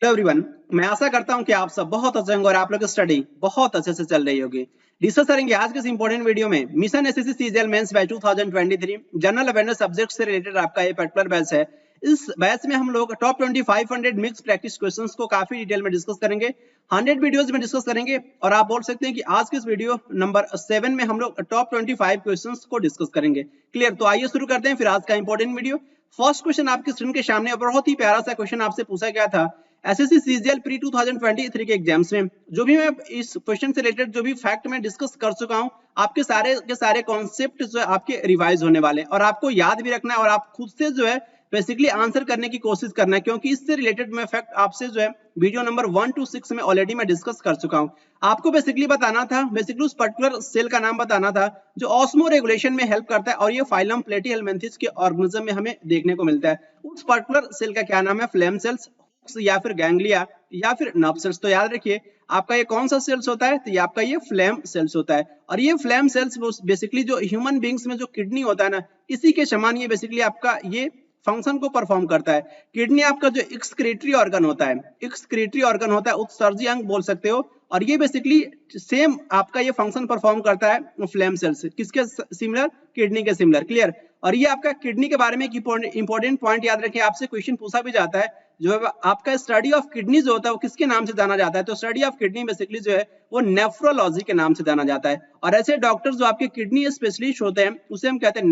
Hello everyone, मैं आशा करता हूं कि आप सब बहुत अच्छे होंगे और आप लोग की स्टडी बहुत अच्छे से चल रही होगी। डिस्कस करेंगे आज के इस इंपॉर्टेंट वीडियो में mission SSC CGL mains batch 2023 general awareness subject से रिलेटेड आपका ये पर्टिकुलर बैच है। इस बैच में हम लोग टॉप 2500 मिक्स प्रैक्टिस क्वेश्चंस को काफी डिटेल में डिस्कस करेंगे, 100 वीडियोस में डिस्कस करेंगे और आप बोल सकते हैं कि आज के इस वीडियो नंबर 7 में हम लोग टॉप 25 क्वेश्चंस को डिस्कस करेंगे। क्लियर? तो आइए शुरू करते हैं फिर आज का इंपॉर्टेंट वीडियो। फर्स्ट क्वेश्चन आपकी स्क्रीन के सामने बहुत ही प्यारा सा क्वेश्चन आपसे पूछा गया था एसएससी सीजीएल प्री 2023 के एग्जाम्स में। जो भी मैं इस क्वेश्चन से रिलेटेड जो भी फैक्ट मैं डिस्कस कर चुका हूं, आपके सारे के सारे कॉन्सेप्ट जो है आपके रिवाइज होने वाले और आपको याद भी रखना है और आप खुद से जो है बेसिकली आंसर करने की कोशिश करना है, क्योंकि इससे रिलेटेड मैं फैक्ट आपसे जो है वीडियो नंबर 1 to 6 में ऑलरेडी मैं डिस्कस कर चुका हूं। आपको बेसिकली बताना था, बेसिकली उस पर्टिकुलर सेल का नाम बताना था जो ऑस्मो रेगुलेशन में हेल्प करता है और ये फाइलम प्लेटीहेल्मिन्थेस के ऑर्गेनिज्म में हमें देखने को मिलता है। उस पर्टिकुलर सेल का क्या नाम है? फ्लेम सेल्स या फिर गैंग्लिया या फिर नर्व सेल्स। तो याद रखिए आपका ये कौन सा सेल्स होता है? तो ये आपका ये फ्लेम सेल्स होता है और ये फ्लेम सेल्स बेसिकली जो ह्यूमन बींग्स में जो किडनी होता है ना, इसी के समान ये बेसिकली आपका ये फंक्शन को परफॉर्म करता है। किडनी आपका जो एक्सक्रीटरी ऑर्गन होता है, एक्सक्रीटरी ऑर्गन होता है, उत्सर्जी अंग बोल सकते हो, और ये बेसिकली सेम आपका ये फंक्शन परफॉर्म करता है फ्लेम सेल्स। किसके सिमिलर? किडनी के सिमिलर। क्लियर? और ये आपका किडनी के बारे में एक इंपॉर्टेंट पॉइंट याद रखिए, आपसे क्वेश्चन पूछा भी जाता है जो आपका स्टडी ऑफ किडनी जो होता है वो किसके नाम से जाना जाता है? तो स्टडी ऑफ किडनी बेसिकली जो है वो नेफ्रोलॉजी के नाम से जाना जाता है और ऐसे डॉक्टर जो आपके किडनी स्पेशलिस्ट होते हैं उसे हम कहते हैं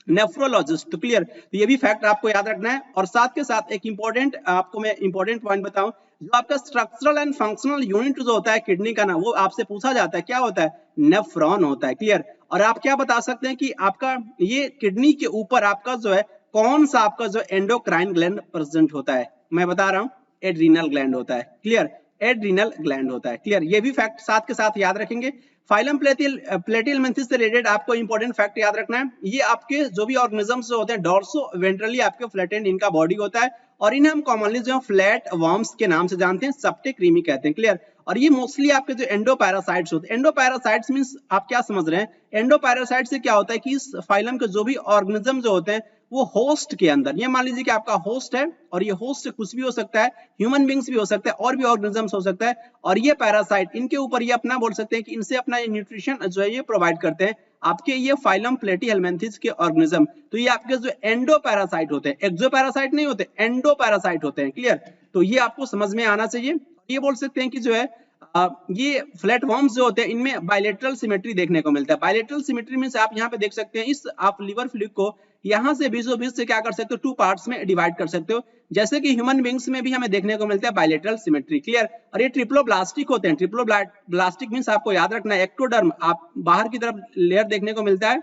नेफ्रोलॉजिस्ट। तो क्लियर? तो ये भी फैक्ट आपको याद रखना है और साथ के साथ एक इंपॉर्टेंट आपको मैं इंपॉर्टेंट पॉइंट बताऊं, जो आपका स्ट्रक्चरल एंड फंक्शनल यूनिट जो होता है किडनी का ना, वो आपसे पूछा जाता है, क्या होता है? नेफ्रॉन होता है। क्लियर? और आप क्या बता सकते हैं कि आपका ये किडनी के ऊपर आपका जो है कौन सा आपका जो एंडोक्राइन ग्लैंड प्रेजेंट होता है? मैं बता रहा हूं, एड्रीनल ग्लैंड होता है। क्लियर? एड्रीनल ग्लैंड होता है। क्लियर? ये भी फैक्ट साथ के साथ याद रखेंगे। फाइलम प्लेटीहेल्मिन्थेस से रिलेटेड आपको इंपॉर्टेंट फैक्ट याद रखना है, ये आपके जो भी ऑर्गेनिजम्स होते हैं डॉर्सो वेंट्रली आपके फ्लैटेंड इनका बॉडी होता है और इन्हें हम कॉमनली जो फ्लैट वर्म्स के नाम से जानते हैं, सप्टे क्रीमी कहते हैं। क्लियर? और ये मोस्टली आपके जो एंडोपैरासाइट्स होते हैं, एंडोपैरासाइट्स मींस आप क्या समझ रहे हैं? एंडोपैरासाइट से क्या होता है कि इस फाइलम के जो भी ऑर्गेनिज्म जो होते हैं वो होस्ट के अंदर, ये मान लीजिए कि आपका होस्ट है और ये होस्ट कुछ भी हो सकता है, ह्यूमन बींग्स भी हो सकता है और भी ऑर्गेनिजम्स हो सकता है, और ये पैरासाइट इनके ऊपर ये अपना बोल सकते हैं कि इनसे अपना न्यूट्रिशन जो है ये प्रोवाइड करते हैं आपके ये फाइलम प्लेटीहेल्मिन्थेस के ऑर्गेनिज्म। तो ये आपके जो एंडोपैरासाइट होते हैं, एक्सोपैरासाइट नहीं होते, एंडोपैरासाइट होते हैं। क्लियर? तो ये आपको समझ में आना चाहिए। ये बोल सकते हैं कि जो है ये फ्लैट वर्म्स जो होते हैं इनमें बायलेटरल सिमेट्री देखने को मिलता है। बायलेटरल सिमेट्री मींस आप यहाँ पे देख सकते हैं, इस आप लिवर फ्लूइड को यहाँ से बीचों बीच से क्या कर सकते हो? 2 पार्ट्स में डिवाइड कर सकते हो, जैसे कि ह्यूमन बींग्स में भी हमें देखने को मिलता है बायलेटरल सिमेट्री। क्लियर? और ये ट्रिप्लोब्लास्टिक होते हैं। ट्रिप्लोब्लास्टिक मींस आपको याद रखना है एक्टोडर्म, आप बाहर की तरफ लेयर देखने को मिलता है,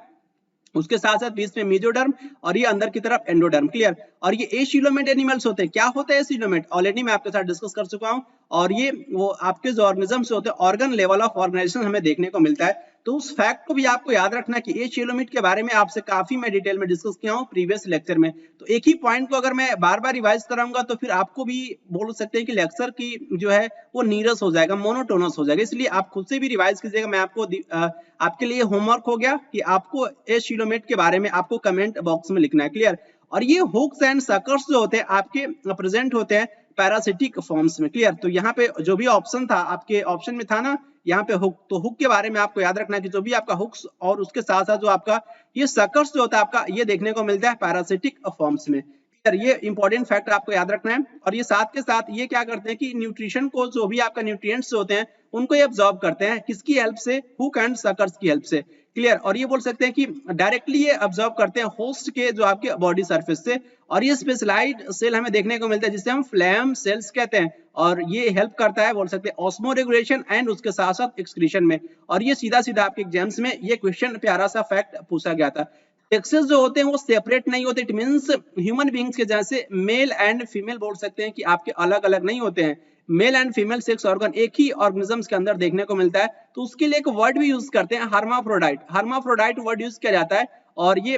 उसके साथ साथ बीच में मेसोडर्म और ये अंदर की तरफ एंडोडर्म। क्लियर? और ये एसिलोमेट एनिमल्स होते हैं। क्या होता है एसिलोमेट? ऑलरेडी मैं आपके साथ डिस्कस कर चुका हूं और ये वो आपके जो ऑर्गेनिजम्स होते हैं ऑर्गन लेवल ऑफ ऑर्गेनाइजेशन हमें देखने को मिलता है। तो उस फैक्ट को भी आपको याद रखना है कि एसिलोमेट के बारे में आपसे काफी मैं डिटेल में डिस्कस किया हूं प्रीवियस लेक्चर में। तो एक ही पॉइंट को अगर मैं बार बार रिवाइज कराऊंगा तो फिर आपको भी बोल सकते हैं कि लेक्चर की जो है वो नीरस हो जाएगा, मोनोटोनस हो जाएगा, इसलिए आप खुद से भी रिवाइज कीजिएगा। मैं आपको आपके लिए होमवर्क हो गया कि आपको एसिलोमेट के बारे में आपको कमेंट बॉक्स में लिखना है। क्लियर? और ये हुक्स एंड सकर्स जो होते हैं आपके प्रेजेंट होते हैं पैरासिटिक फॉर्म्स में। क्लियर? तो यहाँ पे जो भी ऑप्शन था आपके ऑप्शन में था ना, यहाँ पे हुक, तो हुक के बारे में आपको याद रखना है कि जो भी आपका हुक्स और उसके साथ साथ जो आपका ये सकर्स जो होता है आपका ये देखने को मिलता है पैरासिटिक फॉर्म्स में। ये इंपॉर्टेंट फैक्ट आपको याद रखना है। और ये साथ के साथ ये क्या करते हैं कि न्यूट्रिशन को, जो भी आपका न्यूट्रिएंट्स होते हैं उनको ये अब्सॉर्ब करते हैं, किसकी हेल्प से? हुक एंड सकर्स की हेल्प से। क्लियर? और ये बोल सकते हैं कि डायरेक्टली ये अब्सॉर्ब करते हैं होस्ट के जो आपके बॉडी सरफेस से, और ये स्पेशलाइज्ड सेल हमें देखने को मिलता है जिसे हम फ्लैम सेल्स कहते हैं, और ये हेल्प करता है बोल सकते हैं ऑस्मो रेगुलेशन एंड उसके साथ साथ एक्सक्रीशन में। और ये सीधा सीधा आपके एग्जाम्स में ये क्वेश्चन प्यारा सा फैक्ट पूछा गया था। सेक्सेस जो होते हैं वो सेपरेट नहीं होते, इट मींस ह्यूमन बीइंग्स के जैसे मेल एंड फीमेल बोल सकते हैं कि आपके अलग अलग नहीं होते हैं। Male and female sex organ एक ही ऑर्गेनिजम्स के अंदर देखने को मिलता है। तो उसके लिए एक वर्ड भी यूज करते हैं, हर्माफ्रोडाइट। हर्माफ्रोडाइट वर्ड यूज किया जाता है और ये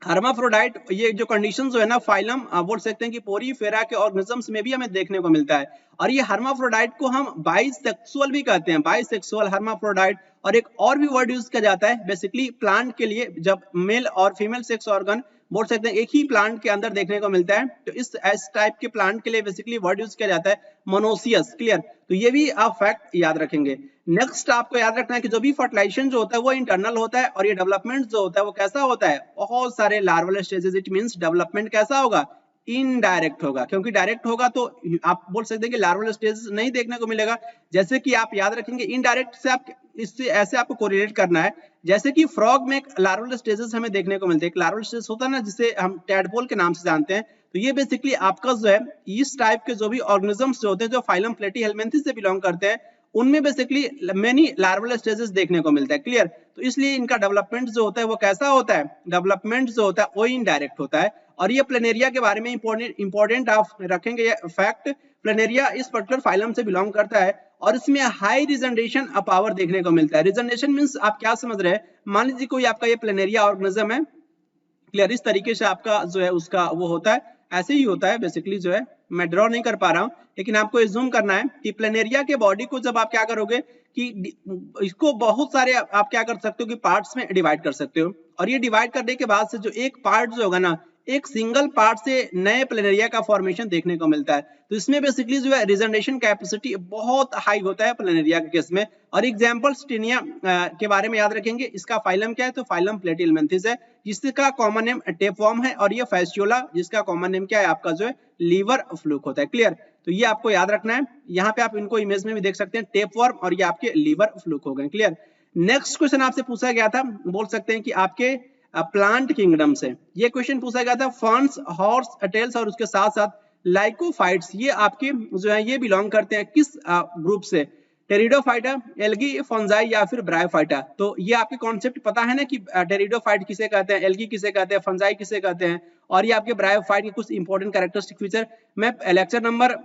हर्माफ्रोडाइट ये जो कंडीशन जो है ना फाइलम बोल सकते हैं कि पोरीफेरा के ऑर्गेनिजम्स में भी हमें देखने को मिलता है। और ये हर्माफ्रोडाइट को हम बाइसेक्सुअल भी कहते हैं, बाइसेक्सुअल हर्माफ्रोडाइट। और एक और भी वर्ड यूज किया जाता है बेसिकली प्लांट के लिए, जब मेल और फीमेल सेक्स ऑर्गन बोल सकते हैं एक ही प्लांट के अंदर देखने को मिलता है। तो इस टाइप के प्लांट के लिए बेसिकली वर्ड यूज किया जाता है मोनोसियस। क्लियर, तो ये भी आप फैक्ट याद रखेंगे। नेक्स्ट आपको याद रखना है कि जो भी फर्टिलाइजेशन जो होता है वो इंटरनल होता है और ये डेवलपमेंट जो होता है वो कैसा होता है, बहुत सारे larval stages, it means development कैसा होगा, इनडायरेक्ट होगा, क्योंकि डायरेक्ट होगा तो आप बोल सकते हैं कि लार्वल स्टेज नहीं देखने को मिलेगा। जैसे कि आप याद रखेंगे इनडायरेक्ट से आप इससे ऐसे आपको कोरिलेट करना है, जैसे कि फ्रॉग में एक लार्वल स्टेजेस हमें देखने को मिलते हैं, एक लार्वल स्टेज होता है ना जिसे हम टैडपोल के नाम से जानते हैं। तो ये बेसिकली आपका जो है इस टाइप के जो भी ऑर्गेनिजम्स जो होते हैं जो फाइलम प्लेटीहेल्मिन्थेस से बिलोंग करते हैं उनमें बेसिकली मेनी लार्वल स्टेजेस देखने को मिलता है। क्लियर, तो इसलिए इनका डेवलपमेंट जो होता है वो कैसा होता है, डेवलपमेंट जो होता है वो इनडायरेक्ट होता है। और ये प्लेनेरिया के बारे में इंपॉर्टेंट आप रखेंगे फैक्ट, प्लेनेरिया इस पर्टिकुलर फाइलम से बिलोंग करता है और इसमें हाई रिजनरेशन पावर देखने को मिलता है। रिजनरेशन मींस आप क्या समझ रहे हैं, मान लीजिए कोई आपका ये प्लेनेरिया ऑर्गेनिज्म है। क्लियर, इस तरीके से आपका जो है उसका वो होता है, ऐसे ही होता है बेसिकली जो है, मैं ड्रॉ नहीं कर पा रहा हूं लेकिन आपको जूम करना है कि प्लेनेरिया के बॉडी को जब आप क्या करोगे कि इसको बहुत सारे आप क्या कर सकते हो कि पार्ट्स में डिवाइड कर सकते हो और ये डिवाइड करने के बाद से जो एक पार्ट जो होगा ना, एक सिंगल पार्ट से नए प्लेनेरिया का फॉर्मेशन देखने को मिलता है। तो इसमें बेसिकली जो है रिजनरेशन कैपेसिटी बहुत हाई होता है प्लेनेरिया के केस में। और एग्जांपल टिनिया के बारे में याद रखेंगे, इसका फाइलम क्या है, तो फाइलम प्लेटीहेल्मिन्थेस है, जिसका कॉमन नेम टेपवर्म है, और ये फैसियोला जिसका कॉमन नेम क्या है आपका जो है लीवर फ्लूक होता है। क्लियर, तो ये आपको याद रखना है। यहाँ पे आप इनको इमेज में भी देख सकते हैं, टेपवर्म और ये आपके लीवर फ्लूक हो गए। क्लियर, नेक्स्ट क्वेश्चन आपसे पूछा गया था, बोल सकते हैं कि आपके प्लांट किंगडम से ये क्वेश्चन पूछा गया था, फर्न्स, हॉर्स, टेल्स और उसके साथ साथ लाइकोफाइट्स, ये आपके जो है ये बिलोंग करते हैं किस ग्रुप से, टेरिडोफाइटा, एल्गी, फंजाई या फिर ब्रायोफाइटा। तो ये आपके कॉन्सेप्ट पता है ना कि टेरिडोफाइट किसे कहते हैं, एल्गी किसे कहते हैं, फंजाई किसे कहते हैं, और ये आपके ब्रायोफाइट के कुछ इंपॉर्टेंट कैरेक्टरिस्टिक फीचर मैं लेक्चर नंबर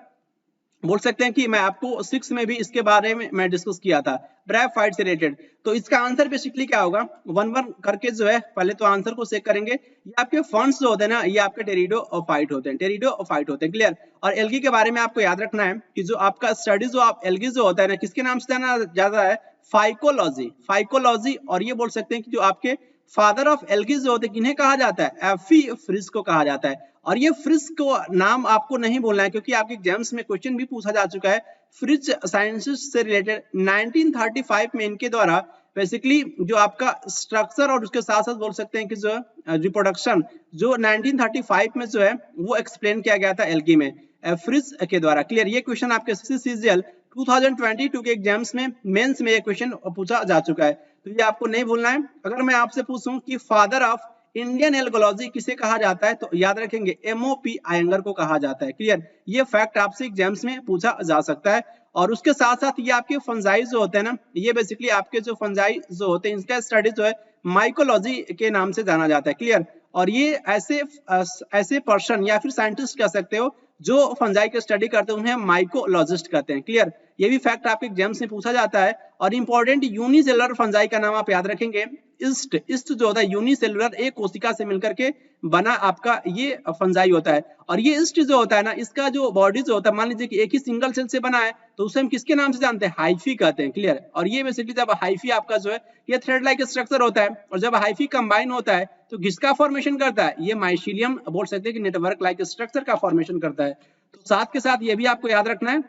बोल सकते हैं कि मैं आपको 6 में भी इसके बारे में मैं डिस्कस किया था ब्रायोफाइट से रिलेटेड। तो इसका आंसर बेसिकली क्या होगा, वन वन करके जो है पहले तो आंसर को चेक करेंगे। ये आपके फंड्स जो होते हैं ना, ये आपके टेरिडोफाइट होते हैं, टेरिडोफाइट होते हैं। क्लियर, और एल्गी के बारे में आपको याद रखना है कि जो आपका स्टडी जो आप एल्गी जो होता है ना, किसके नाम से जाना जाता है, फाइकोलॉजी, फाइकोलॉजी। और ये बोल सकते हैं कि जो आपके फादर ऑफ एल्गी जो होते हैं किन्हें कहा जाता है, एफी फ्रिस को कहा जाता है। और ये फ्रिस को नाम आपको नहीं बोलना है क्योंकि आपके एग्जाम्स में क्वेश्चन भी पूछा जा चुका है फ्रिज साइंसेस से रिलेटेड। 1935 में इनके द्वारा बेसिकली जो आपका स्ट्रक्चर और उसके साथ साथ बोल सकते हैं कि जो रिप्रोडक्शन जो 1935 में जो है वो एक्सप्लेन किया गया था एल्गी में फ्रिज के द्वारा। क्लियर, ये क्वेश्चन आपके सीजीएल 2022 के एग्जाम्स में मेंस में ये क्वेश्चन पूछा जा चुका है, तो ये आपको नहीं भूलना है। अगर मैं आपसे पूछूं कि फादर ऑफ इंडियन एल्गोलॉजी किसे कहा जाता है, तो याद रखेंगे एमओपी आयंगर को कहा जाता है। क्लियर, ये फैक्ट आपसे एग्जाम्स में पूछा जा सकता है। और उसके साथ साथ ये आपके फंजाई जो होते हैं ना, ये बेसिकली आपके जो फंजाई जो होते हैं इनका स्टडी जो है माइकोलॉजी के नाम से जाना जाता है। क्लियर, और ये ऐसे पर्सन या फिर साइंटिस्ट कह सकते हो जो फंजाई की स्टडी करते हैं उन्हें माइकोलॉजिस्ट कहते हैं। क्लियर, ये भी फैक्ट आपके एग्जाम्स में पूछा जाता है। और इंपॉर्टेंट यूनिसेलुलर फंजाई का नाम आप याद रखेंगे, इस्ट जो होता है यूनिसेलुलर, एक कोशिका से मिलकर के बना आपका ये फंजाई होता है। और ये इस्ट जो होता है ना, इसका जो बॉडी जो होता है, मान लीजिए कि एक ही सिंगल सेल से बना है तो उसे हम किसके नाम से जानते हैं, हाइफी कहते हैं। क्लियर, और ये बेसिकली जब हाइफी आपका जो है ये थ्रेड लाइक स्ट्रक्चर होता है और जब हाइफी कंबाइन होता है तो किसका फॉर्मेशन करता है, ये माइसीलियम बोल सकते हैं कि नेटवर्क लाइक स्ट्रक्चर का फॉर्मेशन करता है। तो साथ के साथ ये भी आपको याद रखना है,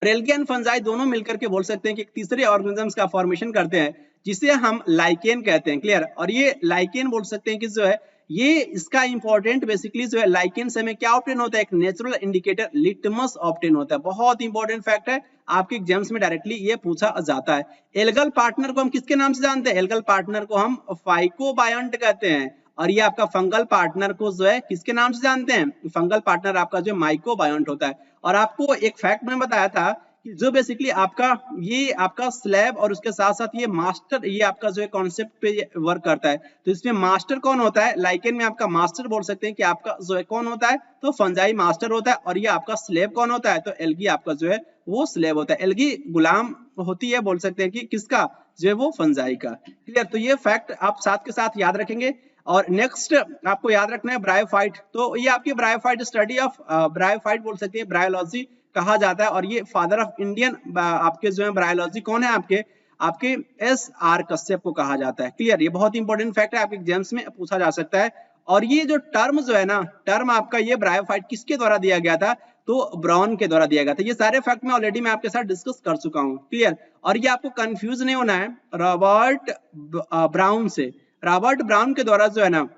एल्गी एंड फंजाई दोनों मिलकर के बोल सकते हैं कि एक तीसरे ऑर्गेनिजम्स का फॉर्मेशन करते हैं जिसे हम लाइकेन कहते हैं। क्लियर, और ये लाइकेन बोल सकते हैं कि जो है ये इसका इंपॉर्टेंट बेसिकली जो है लाइकेन से हमें क्या ऑब्टेन होता है, एक नेचुरल इंडिकेटर लिटमस ऑब्टेन होता है। बहुत इंपॉर्टेंट फैक्ट है, आपके एग्जाम्स में डायरेक्टली ये पूछा जाता है। एल्गल पार्टनर को हम किसके नाम से जानते हैं, एल्गल पार्टनर को हम फाइकोबायंट कहते हैं। और ये आपका फंगल पार्टनर को जो है किसके नाम से जानते हैं, फंगल पार्टनर आपका जो माइकोबायंट होता है। और आपको एक फैक्ट में बताया था कि जो बेसिकली आपका ये आपका स्लैब और उसके साथ साथ ये मास्टर, ये आपका जो है कॉन्सेप्ट पे वर्क करता है। तो इसमें मास्टर कौन होता है, लाइकेन में आपका मास्टर बोल सकते हैं कि आपका जो है कौन होता है, तो फंजाई मास्टर होता है। और ये आपका स्लेब कौन होता है, तो एल्गी आपका जो है वो स्लेब होता है। एल्गी गुलाम होती है बोल सकते हैं कि किसका, जो है वो फंजाई का। क्लियर, तो ये फैक्ट आप साथ के साथ याद रखेंगे। और नेक्स्ट आपको याद रखना है ब्रायोफाइट, तो ये आपकी ब्रायोफाइट स्टडी ऑफ ब्रायोफाइट बोल सकते हैं, ब्रायोलॉजी कहा जाता है। और ये फादर ऑफ इंडियन आपके जो है ब्रायोलॉजी कौन है, आपके एस आर कश्यप को कहा जाता है। क्लियर, ये बहुत इंपॉर्टेंट फैक्ट है, आपके एग्जाम्स में पूछा जा सकता है। और ये जो टर्म जो है ना, टर्म आपका ये ब्रायोफाइट किसके द्वारा दिया गया था, तो ब्राउन के द्वारा दिया गया था। ये सारे फैक्ट मैं ऑलरेडी मैं आपके साथ डिस्कस कर चुका हूँ, क्लियर। और ये आपको कंफ्यूज नहीं होना है रॉबर्ट ब्राउन से। रॉबर्ट ब्राउन के द्वारा जो है ना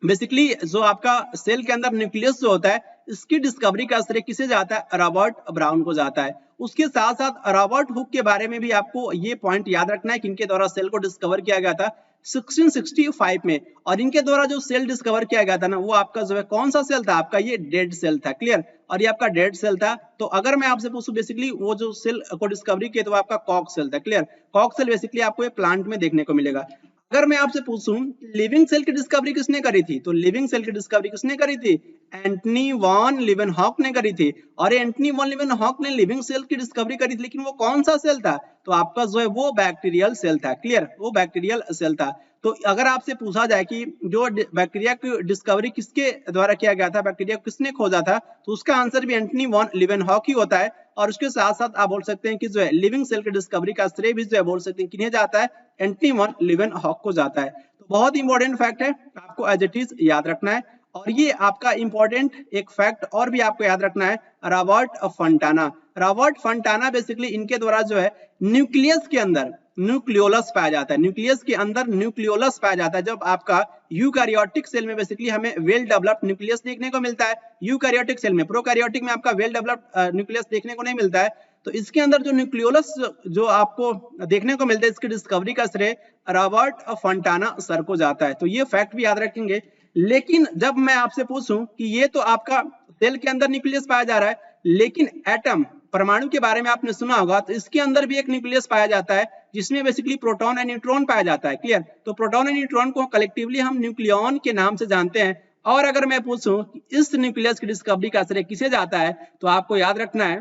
बेसिकली जो आपका सेल के अंदर न्यूक्लियस जो होता है, इसकी डिस्कवरी का श्रेय किसे जाता है, रॉबर्ट ब्राउन को जाता है। उसके साथ साथ रॉबर्ट हुक के बारे में भी आपको ये पॉइंट याद रखना है कि इनके द्वारा सेल को डिस्कवर किया गया था 1665 में। और इनके द्वारा जो सेल डिस्कवर किया गया था ना, वो आपका जो है कौन सा सेल था, आपका ये डेड सेल था, क्लियर। और ये आपका डेड सेल था। तो अगर मैं आपसे पूछूं बेसिकली वो जो सेल को डिस्कवरी किया, तो आपका कॉक सेल था, क्लियर। कॉक सेल बेसिकली आपको ये प्लांट में देखने को मिलेगा। अगर मैं आपसे पूछूं लिविंग सेल की डिस्कवरी किसने करी थी, तो लिविंग सेल की डिस्कवरी किसने करी थी, एंटनी वॉन लीवेनहॉक ने करी थी। और एंटनी वॉन लीवेनहॉक ने लिविंग सेल की डिस्कवरी करी थी, लेकिन वो कौन सा सेल था, तो आपका जो है वो बैक्टीरियल सेल था, क्लियर, वो बैक्टीरियल सेल था। तो अगर आपसे पूछा जाए कि जो बैक्टीरिया की डिस्कवरी किसके द्वारा किया गया था, बैक्टीरिया किसने खोजा था, तो उसका आंसर भी एंटनी वॉन लीवेनहॉक ही होता है। और उसके साथ साथ आप बोल सकते हैं कि जो है लिविंग सेल की डिस्कवरी का श्रेय भी जो है बोल सकते हैं किन्हें जाता है, एंटनी वॉन लीवेनहॉक को जाता है। तो बहुत इंपॉर्टेंट फैक्ट है, आपको एज इट इज याद रखना है। और ये आपका इंपॉर्टेंट एक फैक्ट और भी आपको याद रखना है, रॉबर्ट फंटाना। रॉबर्ट फंटाना बेसिकली इनके द्वारा जो है न्यूक्लियस के अंदर न्यूक्लियोलस पाया जाता है, न्यूक्लियस के अंदर न्यूक्लियोलस पाया जाता है। जब आपका यूकैरियोटिक सेल में बेसिकली हमें वेल डेवलप्ड न्यूक्लियस देखने को मिलता है, यूकैरियोटिक सेल में, प्रोकैरियोटिक में आपका वेल डेवलप्ड न्यूक्लियस देखने को नहीं मिलता है। तो इसके अंदर जो न्यूक्लियोलस जो आपको देखने को मिलता है, इसकी डिस्कवरी का श्रेय रॉबर्ट फंटाना सर को जाता है। तो ये फैक्ट भी याद रखेंगे। लेकिन जब मैं आपसे पूछूं कि ये तो आपका सेल के अंदर न्यूक्लियस पाया जा रहा है, लेकिन एटम परमाणु के बारे में आपने सुना होगा, तो इसके अंदर भी एक न्यूक्लियस पाया जाता है जिसमें बेसिकली प्रोटॉन एंड न्यूट्रॉन पाया जाता है, क्लियर। तो प्रोटॉन एंड न्यूट्रॉन को कलेक्टिवली हम न्यूक्लियॉन के नाम से जानते हैं। और अगर मैं पूछूं कि इस न्यूक्लियस की डिस्कवरी का श्रेय किसे जाता है, तो आपको याद रखना है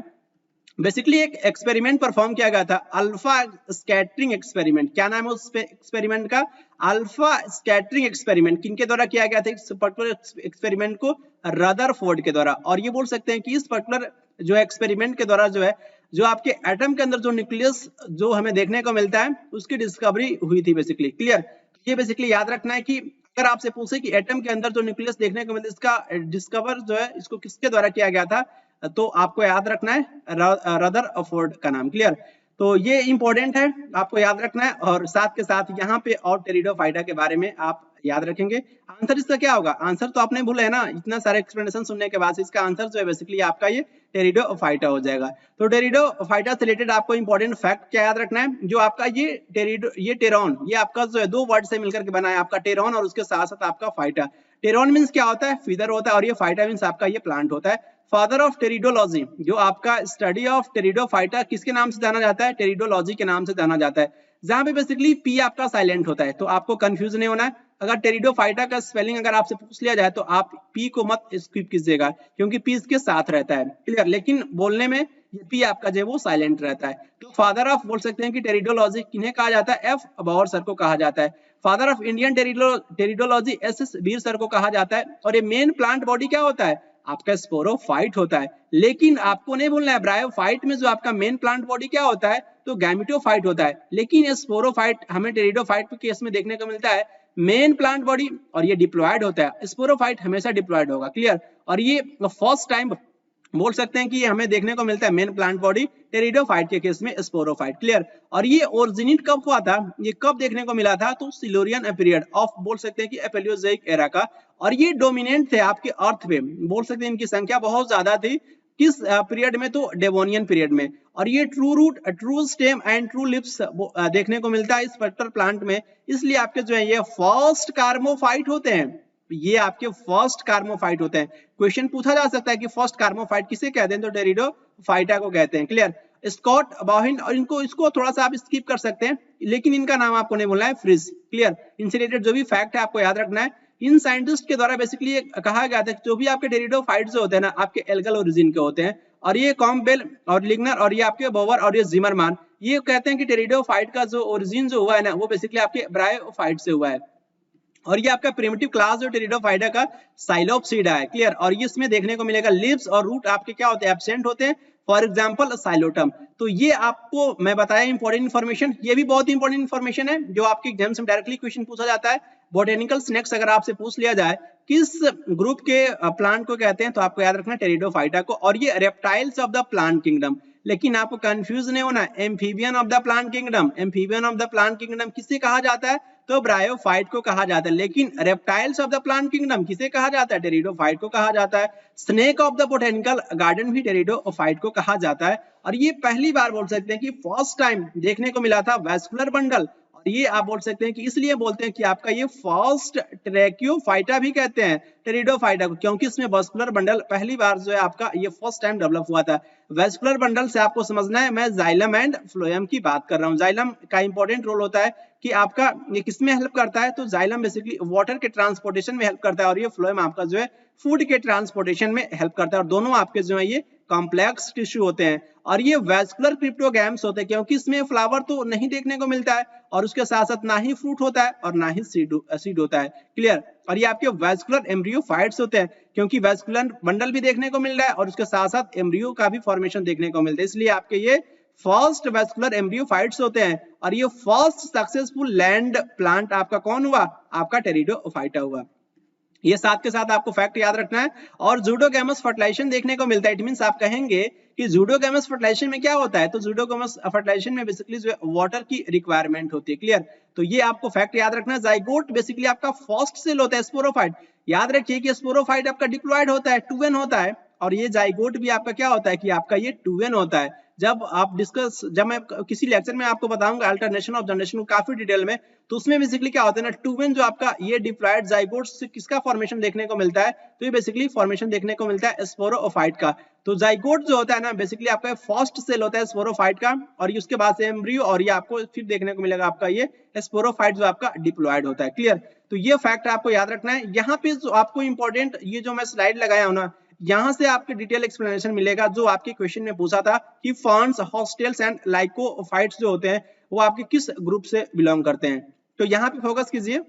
बेसिकली एक एक्सपेरिमेंट परफॉर्म किया गया था, अल्फा स्कैटरिंग एक्सपेरिमेंट। क्या नाम है उस एक्सपेरिमेंट का, अल्फा स्कैटरिंग एक्सपेरिमेंट। किनके द्वारा किया गया था इस पर्टिकुलर एक्सपेरिमेंट को, रदरफोर्ड के द्वारा। और ये बोल सकते हैं कि इस पर्टिकुलर जो एक्सपेरिमेंट के द्वारा जो है जो आपके एटम के अंदर जो न्यूक्लियस जो हमें देखने को मिलता है, उसकी डिस्कवरी हुई थी बेसिकली, क्लियर। ये बेसिकली याद रखना है कि अगर आपसे पूछे कि एटम के अंदर जो न्यूक्लियस देखने को मिलता है, इसका डिस्कवर जो है इसको किसके द्वारा किया गया था, तो आपको याद रखना है रदरफोर्ड का नाम, क्लियर। तो ये इंपॉर्टेंट है, आपको याद रखना है। और साथ के साथ यहाँ पे और टेरिडोफाइटा के बारे में आप याद रखेंगे। आंसर इसका क्या होगा, आंसर तो आपने भूला है ना, इतना सारे एक्सप्लेनेशन सुनने के बाद इसका आंसर जो है बेसिकली आपका ये टेरिडोफाइटा हो जाएगा। तो टेरिडोफाइटा से रिलेटेड आपको इंपॉर्टेंट फैक्ट क्या याद रखना है, जो आपका ये टेरॉन, ये आपका जो है दो वर्ड से मिलकर के बना है, आपका टेरॉन और उसके साथ साथ आपका फाइटा। टेरॉन मीन्स क्या होता है, फीदर होता है, और ये फाइटा मीन्स आपका ये प्लांट होता है। फादर ऑफ टेरिडोलॉजी, जो आपका स्टडी ऑफ टेरिडोफाइटा किसके नाम से जाना जाता है, टेरिडोलॉजी के नाम से जाना जाता है। जहां पे बेसिकली पी आपका साइलेंट होता है, तो आपको कंफ्यूज नहीं होना है। अगर टेरिडोफाइटा का स्पेलिंग अगर आपसे पूछ लिया जाए, तो आप पी को मत स्किप कीजिएगा, क्योंकि पी इसके साथ रहता है, क्लियर। लेकिन बोलने में ये पी आपका जो है वो साइलेंट रहता है। तो फादर ऑफ बोल सकते हैं कि टेरिडोलॉजी किन्हें कहा जाता है, एफ बॉवर सर को कहा जाता है। Father of Indian pteridology S Veer sir को कहा जाता है। और ये मेन प्लांट बॉडी क्या होता है, आपका स्पोरोफाइट होता है। लेकिन आपको नहीं भूलना है, ब्रायोफाइट में जो आपका मेन प्लांट बॉडी क्या होता है, तो गैमेटोफाइट होता है। लेकिन ये स्पोरोफाइट हमें टेरिडोफाइट के केस में देखने को मिलता है मेन प्लांट बॉडी, और ये डिप्लॉयड होता है। स्पोरोफाइट हमेशा डिप्लॉयड होगा, क्लियर। और ये फर्स्ट टाइम बोल सकते हैं कि ये हमें देखने को मिलता है मेन प्लांट बॉडी टेरिडोफाइट के केस में स्पोरोफाइट, क्लियर। और ये ओरिजिनेट कब हुआ था, ये कब देखने को मिला था, तो सिल्यूरियन पीरियड ऑफ बोल सकते हैं कि एपेलियोजोइक एरा का। और ये डोमिनेंट थे आपके अर्थ पे, बोल सकते हैं इनकी संख्या बहुत ज्यादा थी। किस पीरियड में, तो डेवोनियन पीरियड में। और ये true root, true stem and true lips देखने को मिलता है इस पर्टिकुलर प्लांट में। इसलिए आपके जो है ये फर्स्ट कार्मोफाइट होते हैं, ये आपके फर्स्ट कार्मोफाइट होते हैं। क्वेश्चन पूछा जा सकता है कि फर्स्ट कार्मोफाइट किसे कहते हैं, तो टेरिडोफाइटा को कहते हैं, क्लियर। स्कॉट बाउहिन, और इसको थोड़ा सा आप स्किप कर सकते हैं, लेकिन इनका नाम आपको नहीं बोलना है, फ्रिज, क्लियर। इनसे रिलेटेड जो भी फैक्ट है आपको याद रखना है। इन साइंटिस्ट के द्वारा बेसिकली कहा गया था जो भी आपके टेरिडोफाइट जो होते हैं ना, आपके एल्गल ओरिजिन के होते हैं। और ये कॉम्बेल और लिग्नर और ये आपके बोवर और ये जिमरमान, ये कहते हैं कि टेरिडोफाइट का जो ओरिजिन जो हुआ है ना, वो बेसिकली आपके ब्रायोफाइट से हुआ है। और ये आपका प्रिमिटिव क्लास जो टेरिडोफाइटा का साइलोप्सीडा है, क्लियर। और ये इसमें देखने को मिलेगा लीव्स और रूट आपके क्या होते हैं, एब्सेंट होते हैं। For example Psilotum. तो ये आपको मैं बताया इंपॉर्टेंट इन्फॉर्मेशन, ये भी बहुत इंपॉर्टेंट इन्फॉर्मेशन है जो आपके एग्जाम में डायरेक्टली क्वेश्चन पूछा जाता है। बोटेनिकल स्नेक्स अगर आपसे पूछ लिया जाए किस ग्रुप के प्लांट को कहते हैं, तो आपको याद रखना टेरिडोफाइटा को, और ये reptiles of the plant kingdom. लेकिन आपको कंफ्यूज नहीं होना, amphibian of the plant kingdom, amphibian of the plant kingdom किसे कहा जाता है, तो ब्रायोफाइट को कहा जाता है। लेकिन reptiles of the plant kingdom किसे कहा जाता है, टेरिडोफाइट को कहा जाता है। Snake of the botanical garden भी टेरिडोफाइट को कहा जाता है। और ये पहली बार बोल सकते हैं कि फर्स्ट टाइम देखने को मिला था वैस्कुलर बंडल, और ये आप बोल सकते हैं कि इसलिए बोलते हैं कि आपका ये फर्स्ट ट्रैकियोफाइटा भी कहते हैं टेरिडोफाइटा को, क्योंकि इसमें वैस्कुलर बंडल पहली बार जो है आपका ये फर्स्ट टाइम डेवलप हुआ था। वैस्कुलर बंडल से आपको समझना है, मैं जाइलम एंड फ्लोएम की बात कर रहा हूँ। जाइलम का इंपॉर्टेंट रोल होता है कि आपका ये किसमें हेल्प करता है, तो जाइलम बेसिकली वाटर के ट्रांसपोर्टेशन में हेल्प करता है, और ये फ्लोएम आपका जो है फूड के ट्रांसपोर्टेशन में हेल्प करता है, और दोनों आपके जो है ये कॉम्प्लेक्स टिश्यू होते हैं। और ये वैस्कुलर क्रिप्टोगैम्स होते हैं, क्योंकि इसमें फ्लावर तो नहीं देखने को मिलता है, और उसके साथ साथ ना ही फ्रूट होता है और ना ही सीड होता है। क्लियर। और ये आपके वैस्कुलर एम्ब्रियोफाइट्स होते हैं, क्योंकि वैस्कुलर बंडल भी देखने को मिल रहा है और उसके साथ साथ एम्ब्रियो का भी फॉर्मेशन देखने को मिलता है, इसलिए आपके ये फर्स्ट वैस्कुलर एम्ब्रियोफाइट्स होते हैं। और ये फर्स्ट सक्सेसफुल लैंड प्लांट आपका कौन हुआ, आपका टेरिडोफाइटा हुआ। ये साथ के साथ आपको फैक्ट याद रखना है। और जूडोगैमस फर्टिलाइजेशन देखने को मिलता है। इट मींस आप कहेंगे कि जूडोगैमस फर्टिलाइजेशन में क्या होता है, तो जूडोगैमस फर्टिलाइजेशन में बेसिकली जो वाटर की रिक्वायरमेंट होती है। क्लियर। तो ये आपको फैक्ट याद रखना है। जाइगोट बेसिकली आपका फर्स्ट सेल होता है स्पोरोफाइट। याद रखिए कि स्पोरोफाइट आपका डिप्लॉयड होता है, 2n होता है, और ये जाइगोट भी आपका क्या होता है कि आपका ये 2n होता है। जब मैं किसी लेक्चर में आपको बताऊंगा अल्टरनेशन ऑफ जनरेशन को काफी डिटेल में, तो उसमें बेसिकली क्या होता है ना, 2n जो आपका ये डिप्लॉयड जाइगोट से किसका फॉर्मेशन देखने को मिलता है, तो ये बेसिकली फॉर्मेशन देखने को मिलता है स्पोरोफाइट का। तो जाइगोट जो होता है ना बेसिकली आपका फर्स्ट सेल होता है स्पोरोफाइट का, और उसके बाद से एम्ब्रियो, और ये आपको फिर देखने को मिलेगा आपका ये स्पोरोफाइट जो आपका डिप्लॉयड होता है। क्लियर। तो ये फैक्ट आपको याद रखना है। यहाँ पे जो आपको इंपॉर्टेंट ये जो मैं स्लाइड लगाया हूं ना, यहां से आपके डिटेल एक्सप्लेनेशन मिलेगा, जो आपके क्वेश्चन में पूछा था कि फर्न्स, हॉस्टेल्स एंड लाइकोफाइट्स जो होते हैं वो आपके किस ग्रुप से बिलोंग करते हैं। तो यहाँ पे फोकस कीजिए।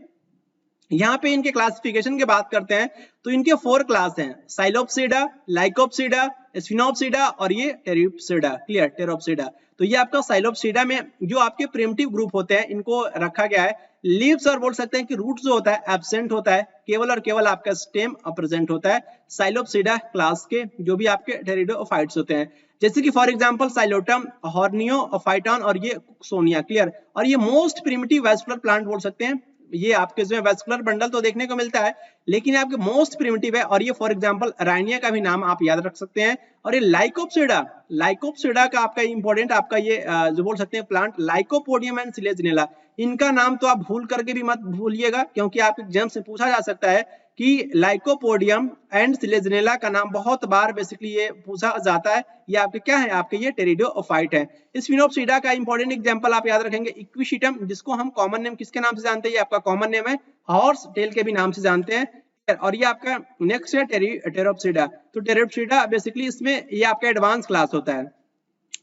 यहाँ पे इनके क्लासिफिकेशन की बात करते हैं, तो इनके 4 क्लास हैं, साइलोप्सिडा, लाइकोप्सिडा, स्फिनोप्सिडा और ये टेरिप्सिडा। क्लियर। टेरोप्सिडा। तो ये आपका साइलोप्सिडा में जो आपके प्रिमिटिव ग्रुप होते हैं इनको रखा गया है। लीव्स और बोल सकते हैं कि रूट जो होता है एब्सेंट होता है, केवल और केवल आपका स्टेम प्रेजेंट होता है साइलोप्सिडा क्लास के जो भी आपके टेरिडोफाइट्स होते हैं, जैसे कि फॉर एग्जांपल साइलोटम, हॉर्नियोफाइटन और ये सोनिया। क्लियर। और ये मोस्ट प्रिमिटिव वैस्कुलर प्लांट बोल सकते हैं। ये आपके जो है वैस्कुलर बंडल तो देखने को मिलता है, लेकिन आपके मोस्ट प्रिमिटिव है, और ये फॉर एग्जांपल राइनिया का भी नाम आप याद रख सकते हैं। और ये लाइकोप्सिडा, लाइकोप्सिडा का आपका इंपॉर्टेंट आपका ये जो बोल सकते हैं प्लांट लाइकोपोडियम एंड सिलेजिनेला, इनका नाम तो आप भूल करके भी मत भूलिएगा, क्योंकि आपके एग्जाम से पूछा जा सकता है कि लाइकोपोडियम एंड सिलेजिनेला का नाम बहुत बार बेसिकली ये पूछा जाता है। ये आपके क्या है, आपके ये टेरिडोफाइट है। स्फिनोप्सिडा का इंपॉर्टेंट एग्जांपल आप याद रखेंगे इक्विशिटम, जिसको हम कॉमन नेम किसके नाम से जानते हैं, ये आपका कॉमन नेम है हॉर्स टेल के भी नाम से जानते हैं। और ये आपका नेक्स्ट है टेरिप्सिडा। तो टेरिप्सिडा बेसिकली इसमें ये आपका एडवांस क्लास होता है,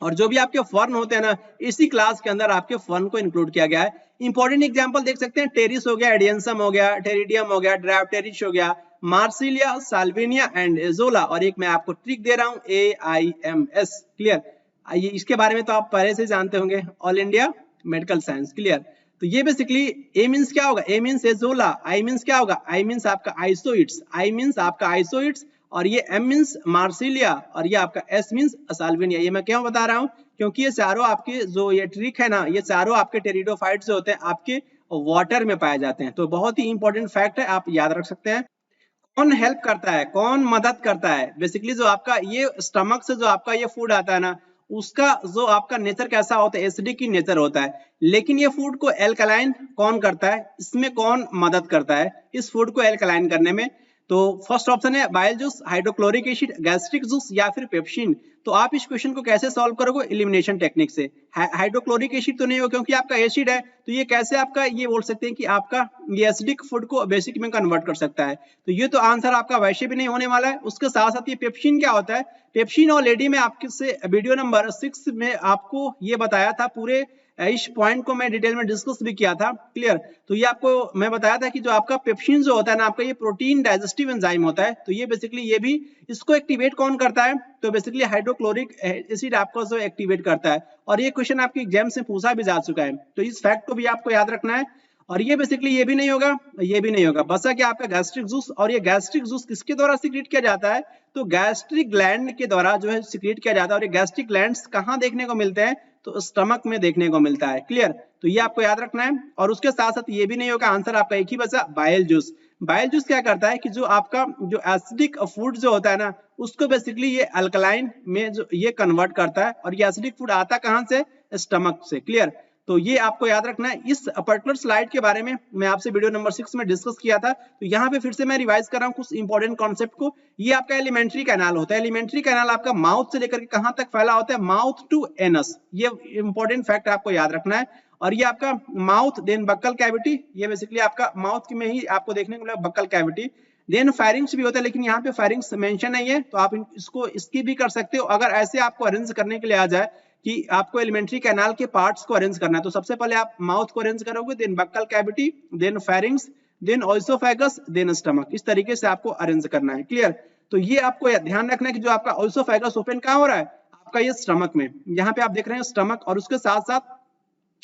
और जो भी आपके फर्न होते हैं ना इसी क्लास के अंदर आपके फर्न को इंक्लूड किया गया है। इंपॉर्टेंट एग्जांपल देख सकते हैं, टेरिस हो गया, एडियंसम हो गया, टेरिडियम हो गया, ड्रायोप्टेरिस हो गया, मार्सिलिया, साल्विनिया एंड एजोला, और एक मैं आपको ट्रिक दे रहा हूं AIMS। क्लियर। ये इसके बारे में तो आप पहले से जानते होंगे, all India medical science. Clear. तो ये बेसिकली ए मींस क्या होगा, ए मींस एजोला, आई मींस क्या होगा, आई मींस आपका आइसोइड्स, आई मींस आपका आइसोइड्स, और ये एम मींस मार्सिलिया, और ये आपका एस मींस साल्विनिया। ये मैं क्यों बता रहा हूं, क्योंकि ये चारों आपके जो ये ट्रिक है ना, ये चारों आपके टेरिडोफाइट्स जो होते हैं आपके वाटर में पाए जाते हैं। तो बहुत ही इंपॉर्टेंट फैक्ट है, आप याद रख सकते हैं। कौन हेल्प करता है, कौन मदद करता है, बेसिकली जो आपका ये स्टमक से जो आपका ये फूड आता है ना, उसका जो आपका नेचर कैसा होता है, एसिडिक नेचर होता है। लेकिन ये फूड को एल्कलाइन कौन करता है, इसमें कौन मदद करता है इस फूड को एल्कलाइन करने में, तो फर्स्ट ऑप्शन है bile juice, hydrochloric acid, gastric juice या फिर पेप्सिन। तो आप इस क्वेश्चन को कैसे सॉल्व करोगे, एलिमिनेशन टेक्निक से। हाइड्रोक्लोरिक एसिड तो नहीं हो क्योंकि आपका एसिड है, तो ये कैसे आपका ये बोल सकते हैं कि आपका ये एसिडिक फूड को बेसिक में कन्वर्ट कर सकता है। तो ये तो आंसर आपका वैसे भी नहीं होने वाला है। उसके साथ साथ ये पेप्सिन क्या होता है, पेप्सिन ऑलरेडी में आपके से वीडियो नंबर 6 में आपको ये बताया था, पूरे इस पॉइंट को मैं डिटेल में डिस्कस भी किया था। क्लियर। तो ये आपको मैं बताया था कि जो आपका पेप्सिन जो होता है ना, आपका ये प्रोटीन डाइजेस्टिव एंजाइम होता है। तो ये बेसिकली ये भी इसको एक्टिवेट कौन करता है, तो बेसिकली हाइड्रोक्लोरिक एसिड आपको जो एक्टिवेट करता है। और ये क्वेश्चन आपके एग्जाम से पूछा भी जा चुका है, तो इस फैक्ट को भी आपको याद रखना है। और ये बेसिकली ये भी नहीं होगा, ये भी नहीं होगा, बचा क्या आपका गैस्ट्रिक जूस। और ये गैस्ट्रिक जूस किसके द्वारा सीक्रेट किया जाता है, तो गैस्ट्रिक ग्लैंड के द्वारा जो है सीक्रेट किया जाता है। और ये गैस्ट्रिक ग्लैंड्स कहाँ देखने को मिलते हैं, तो स्टमक में देखने को मिलता है। क्लियर, तो ये आपको याद रखना है। और उसके साथ साथ ये भी नहीं होगा, आंसर आपका एक ही बचा, बाइल जूस। बाइल जूस क्या करता है कि जो आपका जो एसिडिक फूड जो होता है ना, उसको बेसिकली ये अल्कलाइन में जो ये कन्वर्ट करता है। और ये एसिडिक फूड आता कहाँ से, स्टमक से। क्लियर, तो ये आपको याद रखना है। इस पर्टिकुलर स्लाइड के बारे में मैं आपसे वीडियो नंबर 6 में डिस्कस किया था, तो यहाँ पे फिर से मैं रिवाइज कर रहा हूँ कुछ इंपॉर्टेंट कॉन्सेप्ट को। ये आपका एलिमेंट्री कैनाल होता है। एलिमेंट्री कैनाल आपका माउथ से लेकर के कहाँ तक फैला होता है, माउथ टू एनस। ये इंपॉर्टेंट फैक्ट आपको याद रखना है। और ये आपका माउथ, देन बक्कल कैविटी, ये बेसिकली आपका माउथ में ही आपको देखने को मिलेगा बक्कल कैविटी। देन फेरिंग्स भी होता है, लेकिन यहाँ पे फेरिंग्स मेंशन नहीं है, तो आप इसको स्किप भी कर सकते हो। अगर ऐसे आपको अरेंज करने के लिए आ जाए कि आपको एलिमेंट्री कैनाल के पार्ट्स को अरेंज करना है, तो सबसे पहले आप माउथ को अरेंज करोगे, then buccal cavity, then pharynx, then oesophagus, then stomach. इस तरीके से आपको अरेंज करना है। क्लियर, तो ये आपको ध्यान रखना है कि जो आपका ओइसोफेगस ओपन कहाँ हो रहा है, आपका ये स्टमक में। यहाँ पे आप देख रहे हैं स्टमक, और उसके साथ साथ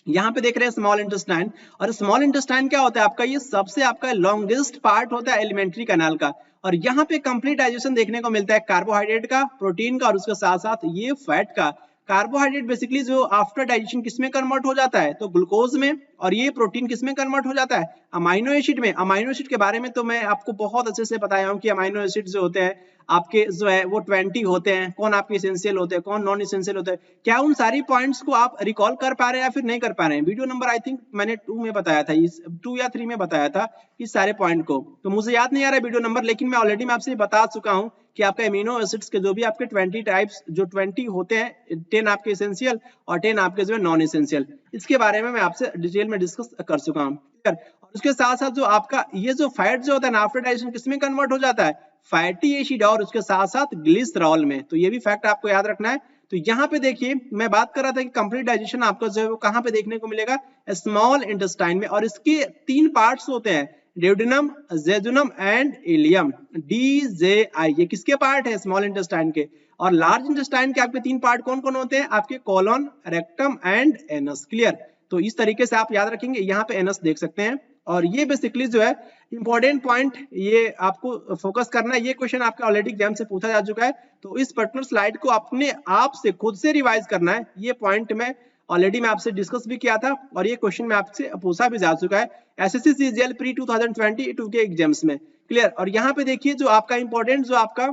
यहाँ पे देख रहे हैं स्मॉल इंटेस्टाइन। और स्मॉल इंटेस्टाइन क्या होता है आपका, ये सबसे आपका लॉन्गेस्ट पार्ट होता है एलिमेंट्री कैनाल का। और यहाँ पे कंप्लीट डाइजेशन देखने को मिलता है कार्बोहाइड्रेट का, प्रोटीन का, और उसके साथ साथ ये फैट का। कार्बोहाइड्रेट बेसिकली जो आफ्टर डाइजेशन किसमें कन्वर्ट हो जाता है, तो ग्लूकोज में। और ये प्रोटीन किसमें कन्वर्ट हो जाता है, अमाइनो एसिड में। अमाइनो एसिड के बारे में तो मैं आपको बहुत अच्छे से बताया हूँ कि अमाइनो एसिड जो होते हैं आपके जो है वो 20 होते हैं। कौन आपके इसेंशियल होते हैं, कौन नॉन इसेंशियल होते हैं। क्या उन सारी पॉइंट्स को आप रिकॉल कर पा रहे हैं या फिर नहीं कर पा रहे हैं। वीडियो नंबर आई थिंक मैंने 2 में बताया था, 2 या 3 में बताया था इस सारे पॉइंट को, तो मुझे याद नहीं आ रहा है वीडियो नंबर, लेकिन मैं ऑलरेडी मैं आपसे बता चुका हूँ कि आपका एमिनो एसिड्स के जो भी आपके 20 टाइप्स, जो 20 होते हैं, 10 आपके इसेंशियल और 10 आपके जो है नॉन इसेंशियल, इसके बारे में मैं आपसे डिटेल में डिस्कस कर चुका हूँ। और उसके साथ साथ जो आपका ये जो फैट जो होता है ना, आफ्टर डाइजेशन किसमें कन्वर्ट हो जाता है, फैटी एसिड और उसके साथ साथ ग्लिसरॉल में। तो ये भी फैक्ट आपको याद रखना है। तो यहाँ पे देखिए मैं बात कर रहा था कि कंप्लीट डाइजेशन आपका जो है वो कहाँ पे देखने को मिलेगा, स्मॉल इंटेस्टाइन में। और इसके 3 पार्ट्स होते हैं, duodenum, jejunum and ileum, DJI। ये किसके पार्ट है, स्मॉल इंटेस्टाइन के। और लार्ज इंटेस्टाइन के आपके 3 पार्ट कौन कौन होते हैं, आपके colon, rectum and anus. Clear, तो इस तरीके से आप याद रखेंगे। यहाँ पे एनस देख सकते हैं। और ये बेसिकली जो है इंपॉर्टेंट पॉइंट, ये आपको फोकस करना है। ये क्वेश्चन आपका ऑलरेडी एग्जाम से पूछा जा चुका है, तो इस पर्टिकुलर स्लाइड को अपने आप से खुद से रिवाइज करना है। ये पॉइंट में ऑलरेडी मैं आपसे डिस्कस भी किया था, और ये क्वेश्चन में आपसे पूछा भी जा चुका है एसएससी सीजीएल प्री 2022 के एग्जाम्स में। क्लियर, और यहाँ पे देखिए जो आपका इंपॉर्टेंट जो आपका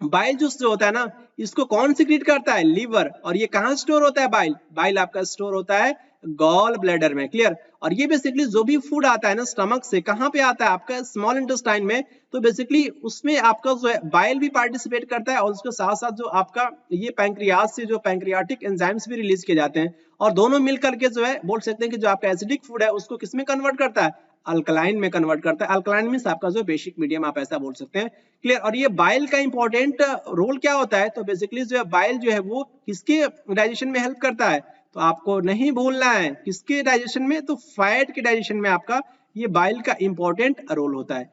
बाइल जूस जो होता है ना, इसको कौन सीक्रेट करता है, लीवर। और ये कहाँ स्टोर होता है, बाइल, बाइल आपका स्टोर होता है गॉल ब्लैडर में। क्लियर, और ये बेसिकली जो भी फूड आता है ना स्टमक से, कहाँ पे आता है, आपका स्मॉल इंटेस्टाइन में। तो बेसिकली उसमें आपका जो है बाइल भी पार्टिसिपेट करता है, और उसके साथ साथ जो आपका ये पैंक्रियाज से जो पैंक्रियाटिक एंजाइम्स भी रिलीज किए जाते हैं, और दोनों मिल करके जो है बोल सकते हैं कि जो आपका एसिडिक फूड है उसको किसमें कन्वर्ट करता है, अल्कलाइन में कन्वर्ट करता है। अल्कलाइन मींस आपका जो बेसिक मीडियम, आप ऐसा बोल सकते हैं। क्लियर, और ये बाइल का इंपॉर्टेंट रोल क्या होता है, तो बेसिकली जो है बाइल जो है वो किसके डाइजेशन में हेल्प करता है, तो आपको नहीं भूलना है किसके डाइजेशन में, तो फैट के डाइजेशन में आपका ये बाइल का इंपॉर्टेंट रोल होता है।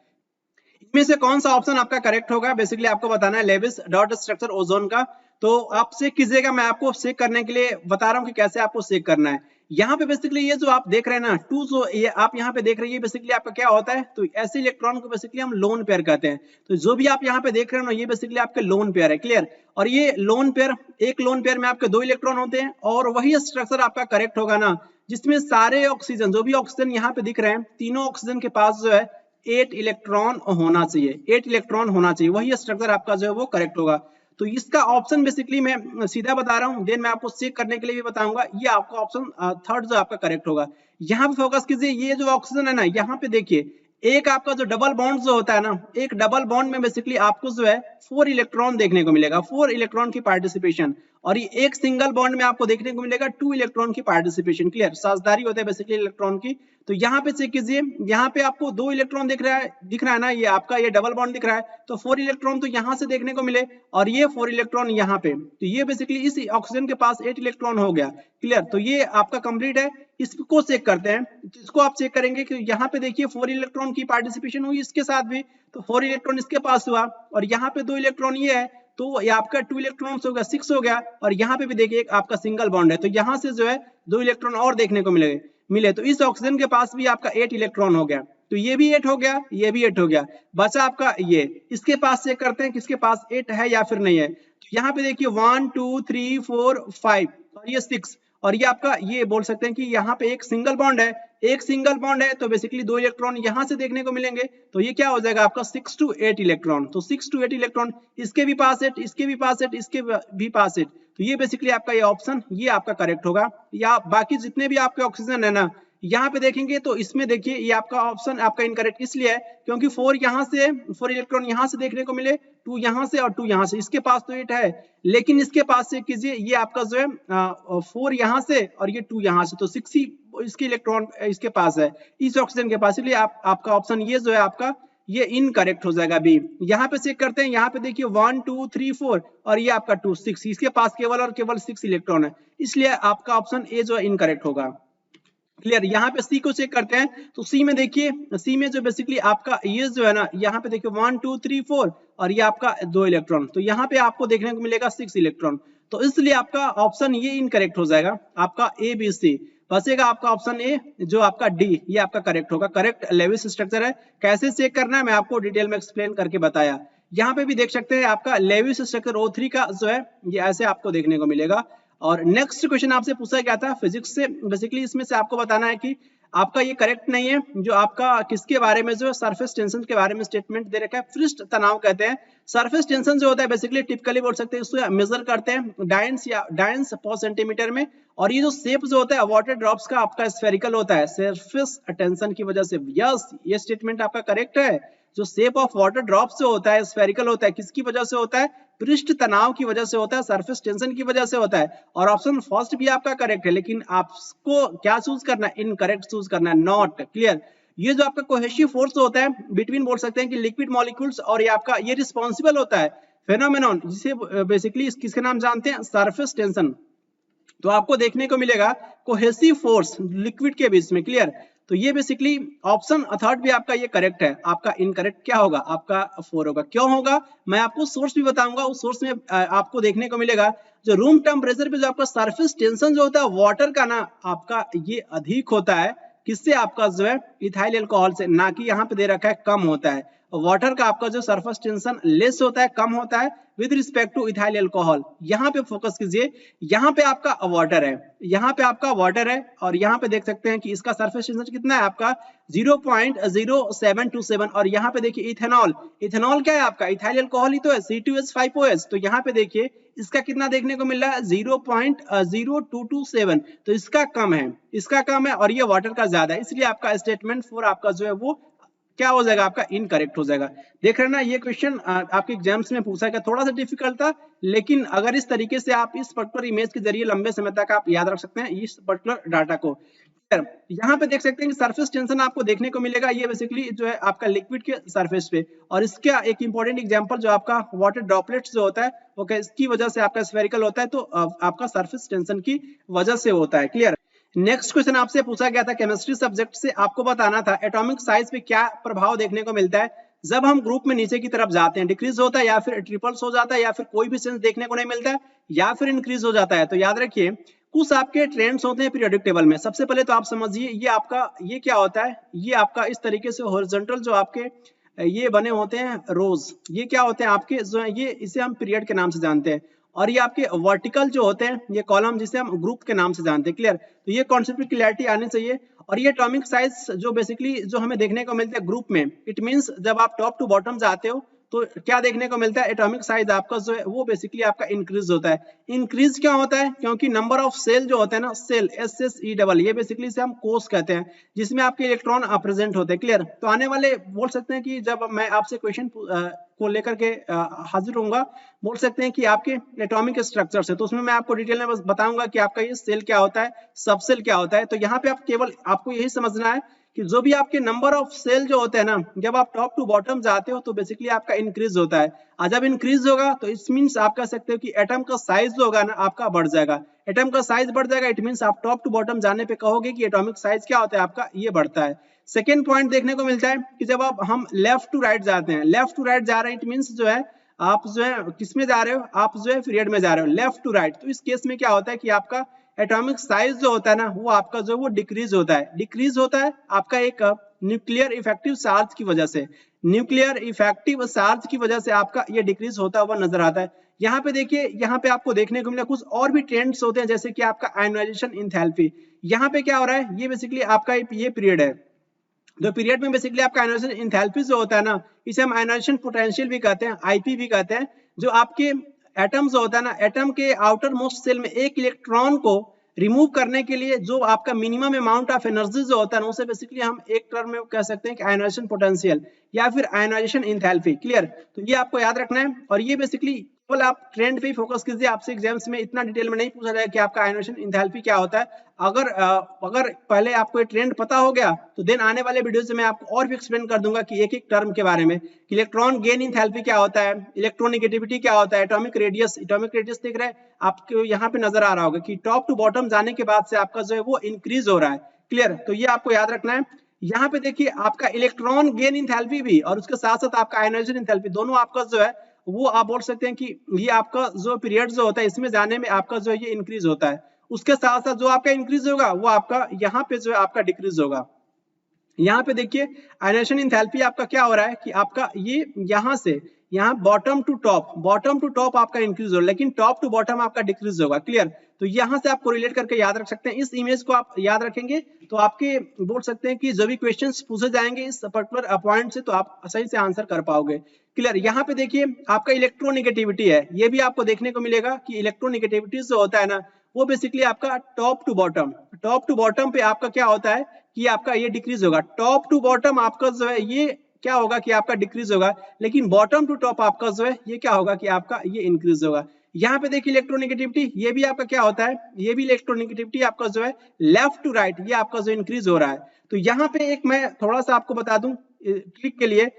इनमें से कौन सा ऑप्शन आपका करेक्ट होगा, बेसिकली आपको बताना है लेविस डॉट स्ट्रक्चर ओजोन का। तो आप चेक कीजिएगा, मैं आपको चेक करने के लिए बता रहा हूं कि कैसे आपको चेक करना है। यहाँ पे बेसिकली ये जो आप देख रहे हैं ना 2, जो ये आप यहाँ पे देख रहे हैं, बेसिकली आपका क्या होता है, तो ऐसे इलेक्ट्रॉन को बेसिकली हम लोन पेयर कहते हैं। तो जो भी आप यहाँ पे देख रहे हो ना, ये बेसिकली आपके लोन पेयर है। क्लियर, और ये लोन पेयर, एक लोन पेयर में आपके 2 इलेक्ट्रॉन होते हैं, और वही स्ट्रक्चर आपका करेक्ट होगा ना, जिसमें सारे ऑक्सीजन, जो भी ऑक्सीजन यहाँ पे दिख रहे हैं, तीनों ऑक्सीजन के पास जो है 8 इलेक्ट्रॉन होना चाहिए, 8 इलेक्ट्रॉन होना चाहिए, वही स्ट्रक्चर आपका जो है वो करेक्ट होगा। तो इसका ऑप्शन बेसिकली मैं सीधा बता रहा हूं, देन मैं आपको चेक करने के लिए भी बताऊंगा। ये आपका ऑप्शन थर्ड जो आपका करेक्ट होगा। यहाँ पे फोकस कीजिए, ये जो ऑक्सीजन है ना, यहाँ पे देखिए एक आपका जो डबल बॉन्ड जो होता है ना, एक डबल बॉन्ड में बेसिकली आपको जो है 4 इलेक्ट्रॉन देखने को मिलेगा, 4 इलेक्ट्रॉन की पार्टिसिपेशन। और ये एक सिंगल बॉन्ड में आपको देखने को मिलेगा 2 इलेक्ट्रॉन की पार्टिसिपेशन। क्लियर, साझेदारी होता है बेसिकली इलेक्ट्रॉन की। तो यहाँ पे चेक कीजिए, यहाँ पे आपको 2 इलेक्ट्रॉन दिख रहा है ना, ये आपका ये डबल बॉन्ड दिख रहा है, तो 4 इलेक्ट्रॉन तो यहाँ से देखने को मिले, और ये 4 इलेक्ट्रॉन यहाँ पे, तो ये बेसिकली इस ऑक्सीजन के पास 8 इलेक्ट्रॉन हो गया। क्लियर, तो ये आपका कंप्लीट है। इसको चेक करते हैं, इसको आप चेक करेंगे कि यहाँ पे देखिए 4 इलेक्ट्रॉन की पार्टिसिपेशन हुई इसके साथ भी, तो 4 इलेक्ट्रॉन इसके पास हुआ, और यहाँ पे 2 इलेक्ट्रॉन ये है, तो ये आपका 2 इलेक्ट्रॉन हो गया, 6 हो गया। और यहाँ पे भी देखिए एक आपका सिंगल बॉन्ड है, तो यहाँ से जो है 2 इलेक्ट्रॉन और देखने को मिलेंगे। मिले, तो इस ऑक्सीजन के पास भी आपका 8 इलेक्ट्रॉन हो गया, तो ये भी 8 हो गया, ये भी 8 हो गया, बचा आपका ये। इसके पास चेक करते हैं किसके पास 8 है या फिर नहीं है। तो यहाँ पे देखिए 1 2 3 4 5 और ये 6, और ये आपका ये बोल सकते हैं कि यहाँ पे एक सिंगल बॉन्ड है, एक सिंगल बॉन्ड है, तो बेसिकली 2 इलेक्ट्रॉन यहाँ से देखने को मिलेंगे, तो ये क्या हो जाएगा आपका 6 to 8 इलेक्ट्रॉन। तो 6 to 8 इलेक्ट्रॉन, इसके भी पास 8, इसके भी पास 8, इसके भी पास 8, तो ये बेसिकली आपका ये ऑप्शन ये आपका करेक्ट होगा। या बाकी जितने भी आपके ऑक्सीजन है ना, यहाँ पे देखेंगे तो इसमें देखिए ये आपका ऑप्शन आपका इनकरेक्ट इसलिए है क्योंकि 4 यहाँ से 4 इलेक्ट्रॉन यहाँ से देखने को मिले, 2 यहाँ से और 2 यहाँ से, इसके पास तो 8 है, लेकिन इसके पास से कीजिए ये आपका जो है 4 यहाँ से और ये 2 यहाँ से, तो 6 ही इसके इलेक्ट्रॉन इसके पास है इस ऑक्सीजन के पास, इसलिए आपका ऑप्शन ये जो है आपका ये इनकरेक्ट हो जाएगा बी। यहाँ पे चेक करते हैं, यहाँ पे देखिए 1 2 3 4 और ये आपका 2 6, इसके पास केवल और केवल 6 इलेक्ट्रॉन है, इसलिए आपका ऑप्शन ए जो है इनकरेक्ट होगा। क्लियर। यहाँ पे सी को चेक करते हैं, तो सी में देखिए, सी में जो बेसिकली आपका ये जो है ना, यहाँ पे देखिए 1 2 3 4 और ये आपका 2 इलेक्ट्रॉन, तो यहाँ पे आपको देखने को मिलेगा 6 इलेक्ट्रॉन, तो इसलिए आपका ऑप्शन ये इनकरेक्ट हो जाएगा, आपका ए बी सी बचेगा आपका ऑप्शन ए जो आपका डी, ये आपका करेक्ट होगा। करेक्ट लेविस स्ट्रक्चर है, कैसे चेक करना है मैं आपको डिटेल में एक्सप्लेन करके बताया। यहाँ पे भी देख सकते हैं आपका लेविस स्ट्रक्चर O3 का जो है ये ऐसे आपको देखने को मिलेगा। और नेक्स्ट क्वेश्चन आपसे पूछा गया था फिजिक्स से, बेसिकली इसमें से आपको बताना है कि आपका ये करेक्ट नहीं है, जो आपका किसके बारे में जो सरफेस टेंशन के बारे में स्टेटमेंट दे रखा है, पृष्ठ तनाव कहते हैं। सरफेस टेंशन जो होता है बेसिकली टिपिकली बोल सकते हैं उसको मेजर करते हैं डायंस या डायंस पर सेंटीमीटर में, और ये जो शेप जो होता है वाटर ड्रॉप्स का आपका स्फेरिकल होता है सरफेस टेंशन की वजह से। यस, ये स्टेटमेंट आपका करेक्ट है, जो शेप ऑफ वाटर ड्रॉप्स जो होता है स्फेरिकल होता है, किसकी वजह से होता है, पृष्ठ तनाव की वजह से होता है, सरफेस टेंशन की वजह से होता है। और ऑप्शन फर्स्ट भी आपका करेक्ट है, लेकिन आपको क्या चूज करना है, इनकरेक्ट चूज करना है, नॉट। क्लियर। ये जो आपका कोहेसिव फोर्स होता है बिटवीन बोल सकते हैं कि लिक्विड मॉलिक्यूल्स, और ये आपका ये रिस्पॉन्सिबल होता है फेनोमेनॉन जिसे बेसिकली किसके नाम जानते हैं, सरफेस टेंशन। तो आपको देखने को मिलेगा कोहेसिव फोर्स लिक्विड के बीच में। क्लियर। तो ये बेसिकली ऑप्शन थर्ड भी आपका ये करेक्ट है, आपका इनकरेक्ट क्या होगा, आपका 4 होगा। क्यों होगा मैं आपको सोर्स भी बताऊंगा, उस सोर्स में आपको देखने को मिलेगा जो रूम टेम्परेचर पे जो आपका सरफेस टेंशन जो होता है वाटर का ना, आपका ये अधिक होता है, किससे, आपका जो है इथाइल अल्कोहल से, ना कि यहाँ पे दे रखा है कम होता है। वाटर का आपका जो सरफेस टेंशन लेस होता है, कम होता है with respect two ethyl alcohol. यहाँ पे फोकस कीजिए, यहाँ पे आपका वाटर है, यहाँ पे आपका वाटर है, और यहाँ पे देख सकते हैं कि इसका सरफेस टेंशन कितना है आपका 0.0727, और यहाँ पे देखिए इथेनॉल, इथेनॉल क्या है आपका इथाइल अल्कोहल ही तो है, C2H5OH, तो यहाँ पे देखिए इसका कितना देखने को मिल रहा है 0.0227, तो इसका कम है, इसका कम है, और ये वाटर का ज्यादा है, इसलिए आपका स्टेटमेंट 4 आपका जो है वो क्या हो जाएगा, आपका इनकरेक्ट हो जाएगा। देख रहे ना, ये क्वेश्चन आपके एग्जाम्स में पूछा गया, थोड़ा सा डिफिकल्ट था, लेकिन अगर इस तरीके से आप इस पर्टिकुलर इमेज के जरिए लंबे समय तक आप याद रख सकते हैं इस पर्टिकुलर डाटा को। यहाँ पे देख सकते हैं कि सरफेस टेंशन आपको देखने को मिलेगा, ये बेसिकली जो है आपका लिक्विड के सरफेस पे, और इसका एक इंपॉर्टेंट एग्जांपल जो आपका वाटर ड्रॉपलेट्स जो होता है वो इसकी वजह से आपका स्फेरिकल होता है, तो आपका सरफेस टेंशन की वजह से होता है। क्लियर। नेक्स्ट क्वेश्चन आपसे पूछा गया था केमिस्ट्री सब्जेक्ट से, आपको बताना था एटॉमिक साइज पे क्या प्रभाव देखने को मिलता है जब हम ग्रुप में नीचे की तरफ जाते हैं, डिक्रीज होता है या फिर ट्रिपल्स हो जाता है या फिर कोई भी चेंज देखने को नहीं मिलता है या फिर इंक्रीज हो जाता है। तो याद रखिए कुछ आपके ट्रेंड्स होते हैं पीरियोडिक टेबल में। सबसे पहले तो आप समझिए ये आपका ये क्या होता है, ये आपका इस तरीके से हॉरिजॉन्टल जो आपके ये बने होते हैं रोज, ये क्या होते हैं आपके जो ये इसे हम पीरियड के नाम से जानते हैं, और ये आपके वर्टिकल जो होते हैं ये कॉलम जिसे हम ग्रुप के नाम से जानते हैं। क्लियर। तो ये कॉन्सेप्ट की क्लैरिटी आनी चाहिए। और ये एटॉमिक साइज जो बेसिकली जो हमें देखने को मिलता है ग्रुप में, इट मींस जब आप टॉप टू बॉटम जाते हो तो क्या देखने को मिलता है, एटॉमिक साइज आपका जो है वो बेसिकली आपका इंक्रीज होता है। इंक्रीज क्या होता है, क्योंकि नंबर ऑफ सेल जो होते हैं ना, सेल SSE ये बेसिकली से हम कोष कहते हैं, जिसमें आपके इलेक्ट्रॉन प्रेजेंट होते हैं। क्लियर। तो आने वाले बोल सकते हैं कि जब मैं आपसे क्वेश्चन को लेकर के हाजिर होऊंगा, बोल सकते हैं कि आपके एटॉमिक स्ट्रक्चर से, तो उसमें मैं आपको डिटेल में बताऊंगा कि आपका ये सेल क्या होता है, सब सेल क्या होता है। तो यहाँ पे आप केवल आपको यही समझना है कि जो भी आपके नंबर ऑफ सेल जो होते हैं ना, जब आप टॉप टू बॉटम जाते हो तो बेसिकली आपका इंक्रीज होता है, और जब इंक्रीज होगा तो इट मींस आप कह सकते हो कि एटम का साइज जो होगा ना आपका बढ़ जाएगा। एटम का साइज बढ़ जाएगा, इट मींस आप टॉप टू बॉटम जाने पे कहोगे कि एटॉमिक साइज क्या होता है आपका, ये बढ़ता है। सेकेंड पॉइंट देखने को मिलता है कि जब हम लेफ्ट टू राइट जाते हैं, लेफ्ट टू राइट जा रहे हैं, इट मींस जो है आप जो है किस में जा रहे हो, आप जो है पीरियड में जा रहे हो, लेफ्ट टू राइट। तो इस केस में क्या होता है कि आपका एटॉमिक साइज जो होता है ना वो आपका जो वो डिक्रीज होता है आपका एक न्यूक्लियर इफेक्टिव चार्ज की वजह से, न्यूक्लियर इफेक्टिव चार्ज की वजह से आपका ये डिक्रीज होता हुआ नजर आता है। यहाँ पे देखिए, यहाँ पे आपको देखने को मिला कुछ और भी ट्रेंड्स होते हैं, जैसे कि आपका आयनाइजेशन एंथैल्पी। यहाँ पे क्या हो रहा है, ये बेसिकली आपका ये पीरियड है, जो पीरियड में बेसिकली आपका आयनाइजेशन एंथैल्पी जो होता है ना, इसे हम आयनाइजेशन पोटेंशियल भी कहते हैं, आईपी भी कहते हैं। जो आपके एटम जो होता है ना, एटम के आउटर मोस्ट सेल में एक इलेक्ट्रॉन को रिमूव करने के लिए जो आपका मिनिमम अमाउंट ऑफ एनर्जी जो होता है ना, उसे बेसिकली हम एक टर्म में कह सकते हैं कि आयनाइजेशन पोटेंशियल या फिर आयनाइजेशन एंथैल्पी। क्लियर? तो ये आपको याद रखना है, और ये बेसिकली केवल आप ट्रेंड पे ही फोकस कीजिए, आपसे एग्जाम्स में इतना डिटेल में नहीं पूछा जाएगा कि आपका आयनाइजेशन एंथैल्पी क्या होता है। अगर पहले आपको ये ट्रेंड पता हो गया तो देन आने वाले वीडियोस में मैं आपको और भी एक्सप्लेन कर दूंगा कि एक एक टर्म के बारे में, कि इलेक्ट्रॉन गेन एंथैल्पी क्या होता है, इलेक्ट्रोनेगेटिविटी क्या होता है, एटॉमिक रेडियस देख रहे हैं आपको यहाँ पे नजर आ रहा होगा कि टॉप टू बॉटम जाने के बाद से आपका जो है वो इंक्रीज हो रहा है। क्लियर? तो ये आपको याद रखना है। यहाँ पे देखिए आपका इलेक्ट्रॉन गेन एंथैल्पी भी और उसके साथ साथ आपका आयनाइजेशन एंथैल्पी दोनों आपका जो है वो आप बोल सकते हैं कि ये आपका जो पीरियड जो होता है इसमें जाने में आपका जो है ये इंक्रीज होता है। उसके साथ साथ जो आपका इंक्रीज होगा वो आपका यहाँ पे जो है आपका डिक्रीज होगा। यहाँ पे देखिए आयनाइजेशन एंथैल्पी आपका क्या हो रहा है कि आपका ये यहाँ से यहाँ बॉटम टू टॉप आपका इंक्रीज होगा, लेकिन टॉप टू बॉटम आपका डिक्रीज होगा। क्लियर? तो यहाँ से आपको रिलेट करके याद रख सकते हैं। इस इमेज को आप याद रखेंगे तो आपके बोल सकते हैं कि जो भी क्वेश्चंस पूछे जाएंगे इस पर्टिकुलर पॉइंट से, तो आप सही से आंसर कर पाओगे। क्लियर? यहाँ पे देखिए आपका इलेक्ट्रोनेगेटिविटी है, ये भी आपको देखने को मिलेगा कि इलेक्ट्रोनेगेटिविटी जो होता है ना वो बेसिकली आपका टॉप टू बॉटम पे आपका क्या होता है कि आपका ये डिक्रीज होगा। टॉप टू बॉटम आपका जो है ये क्या होगा कि आपका डिक्रीज होगा, लेकिन बॉटम टू टॉप आपका जो है ये क्या होगा कि आपका ये इंक्रीज होगा। यहाँ पे देखिए इलेक्ट्रोनेगेटिविटी, ये भी आपका क्या होता है, ये भी इलेक्ट्रोनेगेटिविटी आपका जो है लेफ्ट टू राइट ये आपका जो इंक्रीज हो रहा है। तो यहाँ पे एक मैं थोड़ा सा आपको बता दूं ट्रिक के लिए,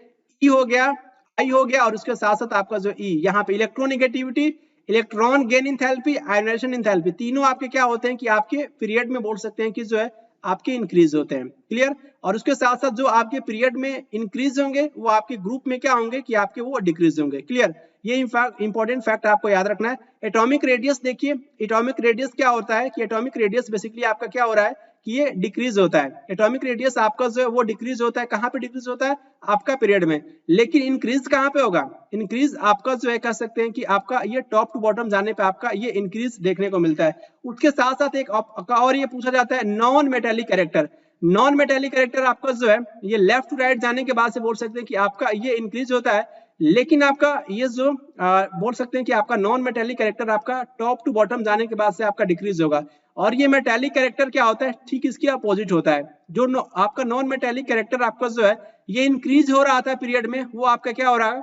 ई हो गया, आई हो गया, और उसके साथ साथ आपका जो ई, यहाँ पे electronegativity, electron gain enthalpy, ionisation enthalpy, तीनों आपके क्या होते हैं कि आपके पीरियड में बोल सकते हैं कि जो है आपके इंक्रीज होते हैं। क्लियर? और उसके साथ साथ जो आपके पीरियड में इंक्रीज होंगे वो आपके ग्रुप में क्या होंगे कि आपके वो डिक्रीज होंगे। क्लियर? ये इंपॉर्टेंट फैक्ट आपको याद रखना है। एटॉमिक रेडियस देखिए, एटॉमिक रेडियस क्या होता है कि एटॉमिक रेडियस बेसिकली आपका क्या हो रहा है कि ये डिक्रीज होता है। एटॉमिक रेडियस आपका जो है वो डिक्रीज होता है, कहाँ पे डिक्रीज होता है? आपका पीरियड में। लेकिन इंक्रीज कहाँ पे होगा? इंक्रीज आपका जो है कह सकते हैं कि आपका ये टॉप टू बॉटम जाने पे आपका ये इंक्रीज देखने को मिलता है। उसके साथ साथ एक और ये पूछा जाता है non metallic character. Non metallic character आपका जो है ये लेफ्ट टू राइट जाने के बाद से बोल सकते हैं कि आपका ये इंक्रीज होता है, लेकिन आपका ये जो बोल सकते हैं कि आपका नॉन मेटेलिक कैरेक्टर आपका टॉप टू बॉटम जाने के बाद से आपका डिक्रीज होगा। और ये मेटेलिक कैरेक्टर क्या होता है? ठीक इसके अपोजिट होता है। जो आपका नॉन मेटेलिक कैरेक्टर आपका जो है ये इंक्रीज हो रहा था पीरियड में, वो आपका क्या हो रहा है,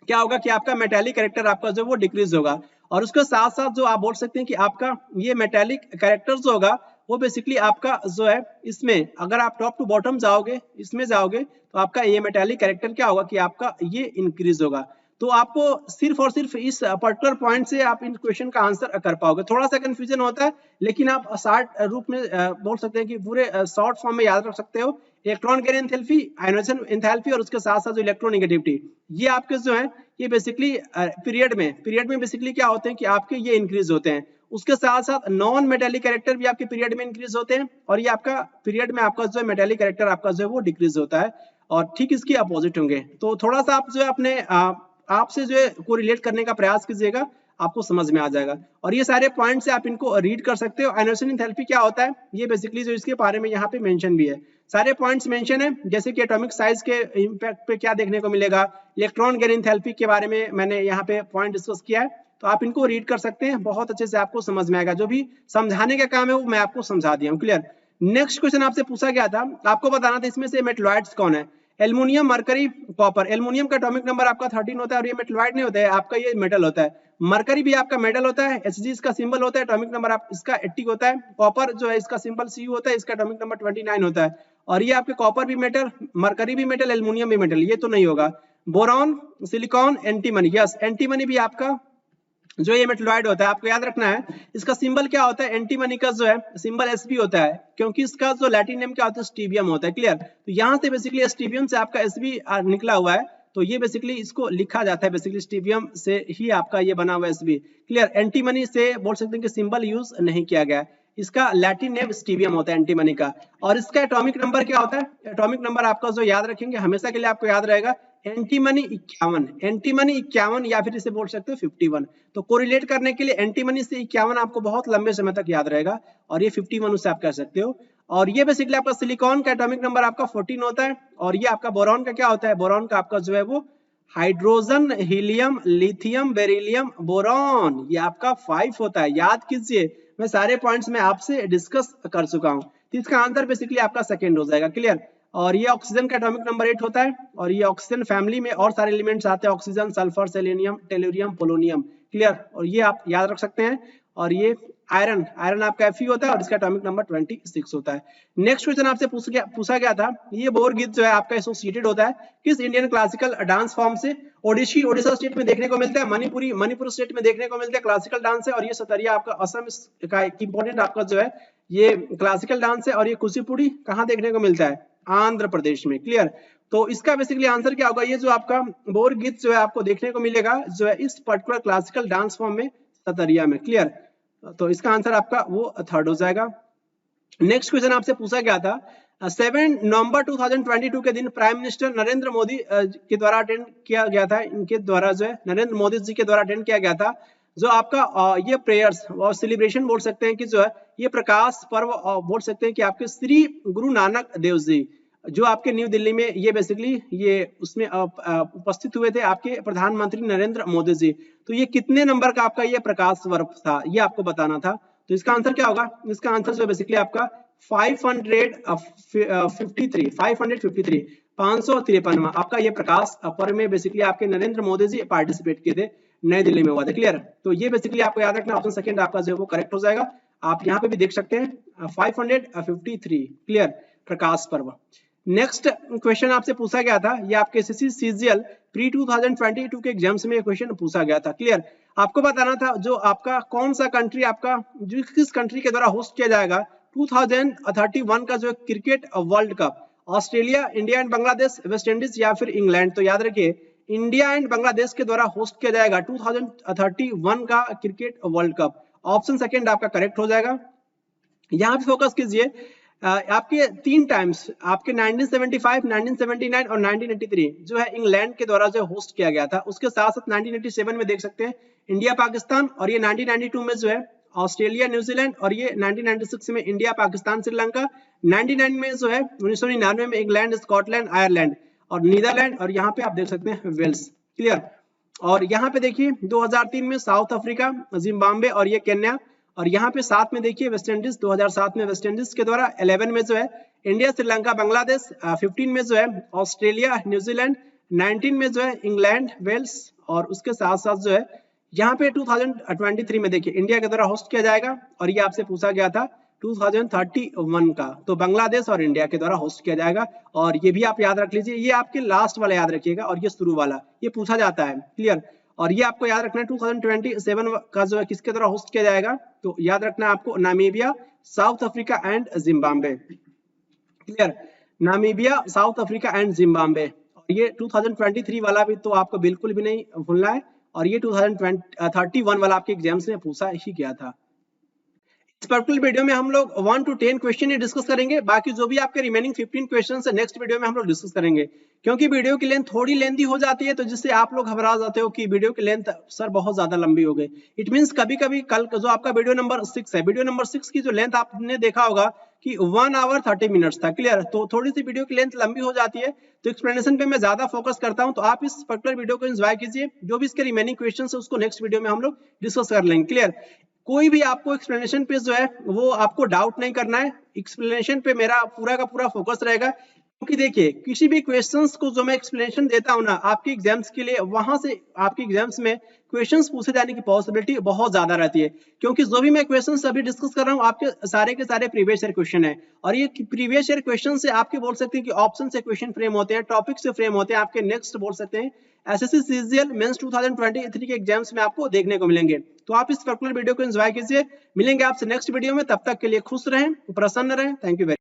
क्या होगा कि आपका मेटेलिक कैरेक्टर आपका जो वो डिक्रीज होगा। और उसके साथ साथ जो आप बोल सकते हैं कि आपका ये मेटेलिक कैरेक्टर जो होगा वो बेसिकली आपका जो है इसमें अगर आप टॉप टू बॉटम जाओगे, इसमें जाओगे, तो आपका ये मेटेलिक कैरेक्टर क्या होगा कि आपका ये इंक्रीज होगा। तो आपको सिर्फ और सिर्फ इस पर्टिकुलर पॉइंट से आप इन क्वेश्चन का आंसर कर पाओगे। थोड़ा सा कंफ्यूजन होता है, लेकिन आप शॉर्ट रूप में बोल सकते हैं कि पूरे शॉर्ट फॉर्म में याद रख सकते हो। Electron gain enthalpy, ionisation enthalpy, और उसके साथ साथ जो इलेक्ट्रोनेगेटिविटी, ये आपके जो है ये बेसिकली पीरियड में बेसिकली क्या होते हैं कि आपके ये इंक्रीज होते हैं। उसके साथ साथ नॉन मेटेलिक कैरेक्टर भी आपके पीरियड में इंक्रीज होते हैं, और ये आपका पीरियड में आपका जो है मेटेलिक कैरेक्टर आपका जो है वो डिक्रीज होता है, और ठीक इसके अपोजिट होंगे। तो थोड़ा सा आप जो है अपने आपसे जो है को रिलेट करने का प्रयास कीजिएगा, आपको समझ में आ जाएगा। और ये सारे पॉइंट्स से आप इनको रीड कर सकते हो। आयनाइजेशन एंथैल्पी क्या होता है ये बेसिकली जो इसके बारे में यहाँ पे मेंशन भी है, सारे पॉइंट्स मेंशन है, जैसे कि एटॉमिक साइज के इंपैक्ट पे क्या देखने को मिलेगा, इलेक्ट्रॉन गेन एंथैल्पी के बारे में मैंने यहाँ पे पॉइंट डिस्कस किया है, तो आप इनको रीड कर सकते हैं, बहुत अच्छे से आपको समझ में आएगा। जो भी समझाने का काम है वो मैं आपको समझा दिया हूँ। क्लियर? नेक्स्ट क्वेश्चन आपसे पूछा गया था, आपको बताना था इसमें से मेटलॉइड्स कौन है। Aluminium, mercury, copper. एल्युमिनियम का एटॉमिक नंबर आपका 13 होता है, और ये मेटलॉइड नहीं होता है, आपका ये मेटल होता है। मरकरी भी आपका मेटल होता है, Hg इसका सिंबल होता है, एटॉमिक नंबर आप इसका 80 होता है। कॉपर जो है इसका सिंबल Cu होता है, इसका एटॉमिक नंबर 29 होता है। और ये आपके कॉपर भी मेटल, मरकरी भी मेटल, एल्युमिनियम भी मेटल, ये तो नहीं होगा। Boron, silicon, antimony, yes antimony भी आपका जो ये मेटलॉइड होता है, आपको याद रखना है इसका सिंबल क्या होता है। एंटीमनी का जो है सिंबल Sb होता है, क्योंकि इसका जो लैटिन नेम क्या होता है, स्टीबियम होता है। क्लियर? तो यहाँ से बेसिकली स्टीबियम से आपका Sb निकला हुआ है, तो ये बेसिकली इसको लिखा जाता है बेसिकली स्टीवियम से ही आपका ये बना हुआ है Sb। क्लियर, एंटीमनी से बोल सकते हैं कि सिंबल यूज नहीं किया गया, इसका लैटिन नेम स्टीवियम होता है एंटीमनी का। और इसका एटॉमिक नंबर क्या होता है? एटॉमिक नंबर आपका जो याद रखेंगे हमेशा के लिए आपको याद रहेगा एंटीमनी 51, एंटीमनी 51 या फिर इसे बोल सकते हो 51। तो कोरिलेट करने के लिए एंटीमनी से 51 आपको बहुत लंबे समय तक याद रहेगा और ये 51 उससे आप कह सकते हो। और ये बेसिकली आपका सिलिकॉन का एटॉमिक नंबर आपका 14 होता है। और ये आपका बोरॉन का क्या होता है? बोरॉन का आपका जो है वो hydrogen, helium, lithium, beryllium, boron, ये आपका 5 होता है। याद कीजिए, मैं सारे पॉइंट्स में आपसे डिस्कस कर चुका हूं। तो इसका आंसर बेसिकली आपका सेकंड हो जाएगा। क्लियर। और ये ऑक्सीजन का एटॉमिक नंबर 8 होता है। और ये ऑक्सीजन फैमिली में और सारे एलिमेंट्स आते हैं, oxygen, sulphur, selenium, tellurium, polonium. Clear. और ये आप याद रख सकते हैं। और ये आयरन, आयरन आपका Fe होता है और इसका एटॉमिक नंबर 26 होता है। नेक्स्ट क्वेश्चन आपसे पूछा गया था, ये बोर गीत जो है आपका एसोसिएटेड होता है किस इंडियन क्लासिकल डांस फॉर्म से? ओडिसी ओडिशा स्टेट में देखने को मिलता है, मणिपुरी मणिपुर स्टेट में देखने को मिलता है क्लासिकल डांस है। और ये सतरिया आपका असम का इंपॉर्टेंट आपका जो है ये क्लासिकल डांस है। और ये कुचिपुड़ी कहाँ देखने को मिलता है? आंध्र प्रदेश में। क्लियर। तो इसका बेसिकली आंसर क्या होगा? ये जो आपका बोर गीत जो है आपको देखने को मिलेगा जो है इस पर्टिकुलर क्लासिकल डांस फॉर्म में सतरिया में। क्लियर। तो इसका आंसर आपका वो थर्ड हो जाएगा। नेक्स्ट क्वेश्चन आपसे पूछा गया था 7 नवंबर 2022 के दिन प्राइम मिनिस्टर नरेंद्र मोदी के द्वारा अटेंड किया गया था, इनके द्वारा जो है नरेंद्र मोदी जी के द्वारा अटेंड किया गया था जो आपका ये प्रेयर्स और सेलिब्रेशन बोल सकते हैं कि जो है ये प्रकाश पर्व बोल सकते हैं कि आपके श्री गुरु नानक देव जी जो आपके न्यू दिल्ली में ये बेसिकली ये उसमें उपस्थित हुए थे आपके प्रधानमंत्री नरेंद्र मोदी जी। तो ये कितने नंबर का आपका ये प्रकाश पर्व था ये आपको बताना था। तो इसका आंसर क्या होगा? इसका आंसर जो बेसिकली आपका 553 आपका ये प्रकाश पर्व में बेसिकली आपके नरेंद्र मोदी जी पार्टिसिपेट किए थे, नई दिल्ली में हुआ था। क्लियर। तो ये बेसिकली आपको याद रखना, ऑप्शन सेकंड आपका जो है वो करेक्ट हो जाएगा। आप यहाँ पे भी देख सकते हैं 553। Clear, Prakash Parv. Next question आपसे पूछा गया था, ये आपके एसएससी सीजीएल प्री 2022 के एग्जाम्स में क्वेश्चन पूछा गया था। क्लियर। आपको बताना था जो आपका कौन सा कंट्री आपका जो किस कंट्री के द्वारा होस्ट किया जाएगा 2031 का जो cricket world cup? Australia, India and Bangladesh, West Indies या फिर इंग्लैंड? तो याद रखिए इंडिया एंड बांग्लादेश के द्वारा होस्ट किया जाएगा 2031 का cricket world cup. Option second आपका करेक्ट हो जाएगा। यहाँ पे फोकस कीजिए, आपके 3 टाइम्स आपके 1975, 1979 और 1983 जो है इंग्लैंड के द्वारा जो होस्ट किया गया था। उसके साथ साथ 1987 में देख सकते हैं इंडिया पाकिस्तान, और ये 1992 में जो है ऑस्ट्रेलिया न्यूजीलैंड, और ये 1996 में इंडिया पाकिस्तान श्रीलंका, 99 में जो है 1999 में इंग्लैंड स्कॉटलैंड आयरलैंड और नीदरलैंड, और यहाँ पे आप देख सकते हैं वेल्स। क्लियर। और यहाँ पे देखिए 2003 में साउथ अफ्रीका, जिम्बाब्वे और ये केन्या, और यहाँ पे 7 में देखिए वेस्ट इंडीज, 2007 में वेस्ट इंडीज के द्वारा, 11 में जो है इंडिया श्रीलंका बांग्लादेश, 15 में जो है ऑस्ट्रेलिया न्यूजीलैंड, 19 में जो है इंग्लैंड वेल्स, और उसके साथ साथ जो है यहाँ पे 2023 में देखिए इंडिया के द्वारा होस्ट किया जाएगा। और ये आपसे पूछा गया था 2031 का, तो बांग्लादेश और इंडिया के द्वारा होस्ट किया जाएगा। और ये भी आप याद रख लीजिए, ये आपके लास्ट वाला याद रखिएगा और ये शुरू वाला ये पूछा जाता है। क्लियर। और ये आपको याद रखना है 2027 का जो है किसके द्वारा होस्ट किया जाएगा? तो याद रखना है आपको Namibia, south Africa and Zimbabwe. Clear. Namibia, south Africa and Zimbabwe. और ये 2023 वाला भी तो आपको बिल्कुल भी नहीं भूलना है। और ये 2031 वाला आपके एग्जाम्स में पूछा ही गया था। इस पर्टिकुलर वीडियो में हम लोग 1 to 10 क्वेश्चन ही डिस्कस करेंगे, बाकी जो भी आपके रिमेनिंग 15 क्वेश्चन है नेक्स्ट वीडियो में हम लोग डिस्कस करेंगे। क्योंकि वीडियो की लेंथ थोड़ी लेंथी हो जाती है तो जिससे आप लोग घबरा जाते हो कि वीडियो की लेंथ सर बहुत ज्यादा लंबी हो गई। इट मींस कभी कभी कल जो आपका वीडियो नंबर 6 है, वीडियो नंबर 6 की जो लेंथ आपने देखा होगा कि 1 hour 30 minutes था। क्लियर। तो थोड़ी सी वीडियो की लेंथ लंबी हो जाती है तो एक्सप्लेनेशन पे मैं ज्यादा फोकस करता हूं। तो आप इस पर्टिकुलर वीडियो को एंजॉय कीजिए, जो भी इसके रिमेनिंग क्वेश्चन है उसको नेक्स्ट वीडियो में हम लोग डिस्कस कर लेंगे। क्लियर। कोई भी आपको एक्सप्लेनेशन पे जो है वो आपको डाउट नहीं करना है, एक्सप्लेनेशन पे मेरा पूरा का पूरा फोकस रहेगा। क्योंकि देखिए किसी भी क्वेश्चंस को जो मैं एक्सप्लेनेशन देता हूं ना आपके एग्जाम्स के लिए, वहां से आपके एग्जाम्स में क्वेश्चंस पूछे जाने की पॉसिबिलिटी बहुत ज्यादा रहती है। क्योंकि जो भी मैं क्वेश्चंस अभी डिस्कस कर रहा हूं आपके सारे के सारे प्रीवियस ईयर क्वेश्चन है, और ये प्रीवियस ईयर क्वेश्चन से आपके बोल सकते हैं कि ऑप्शन से क्वेश्चन फ्रेम होते हैं, टॉपिक से फ्रेम होते हैं, आपके नेक्स्ट बोल सकते हैं एसएससी सीजीएल मेंस 2023 के एग्जाम्स में आपको देखने को मिलेंगे। तो आप इस पर्टिकुलर वीडियो को एंजॉय कीजिए। मिलेंगे आपसे नेक्स्ट वीडियो में, तब तक के लिए खुश रहें, प्रसन्न रहें। Thank you very much.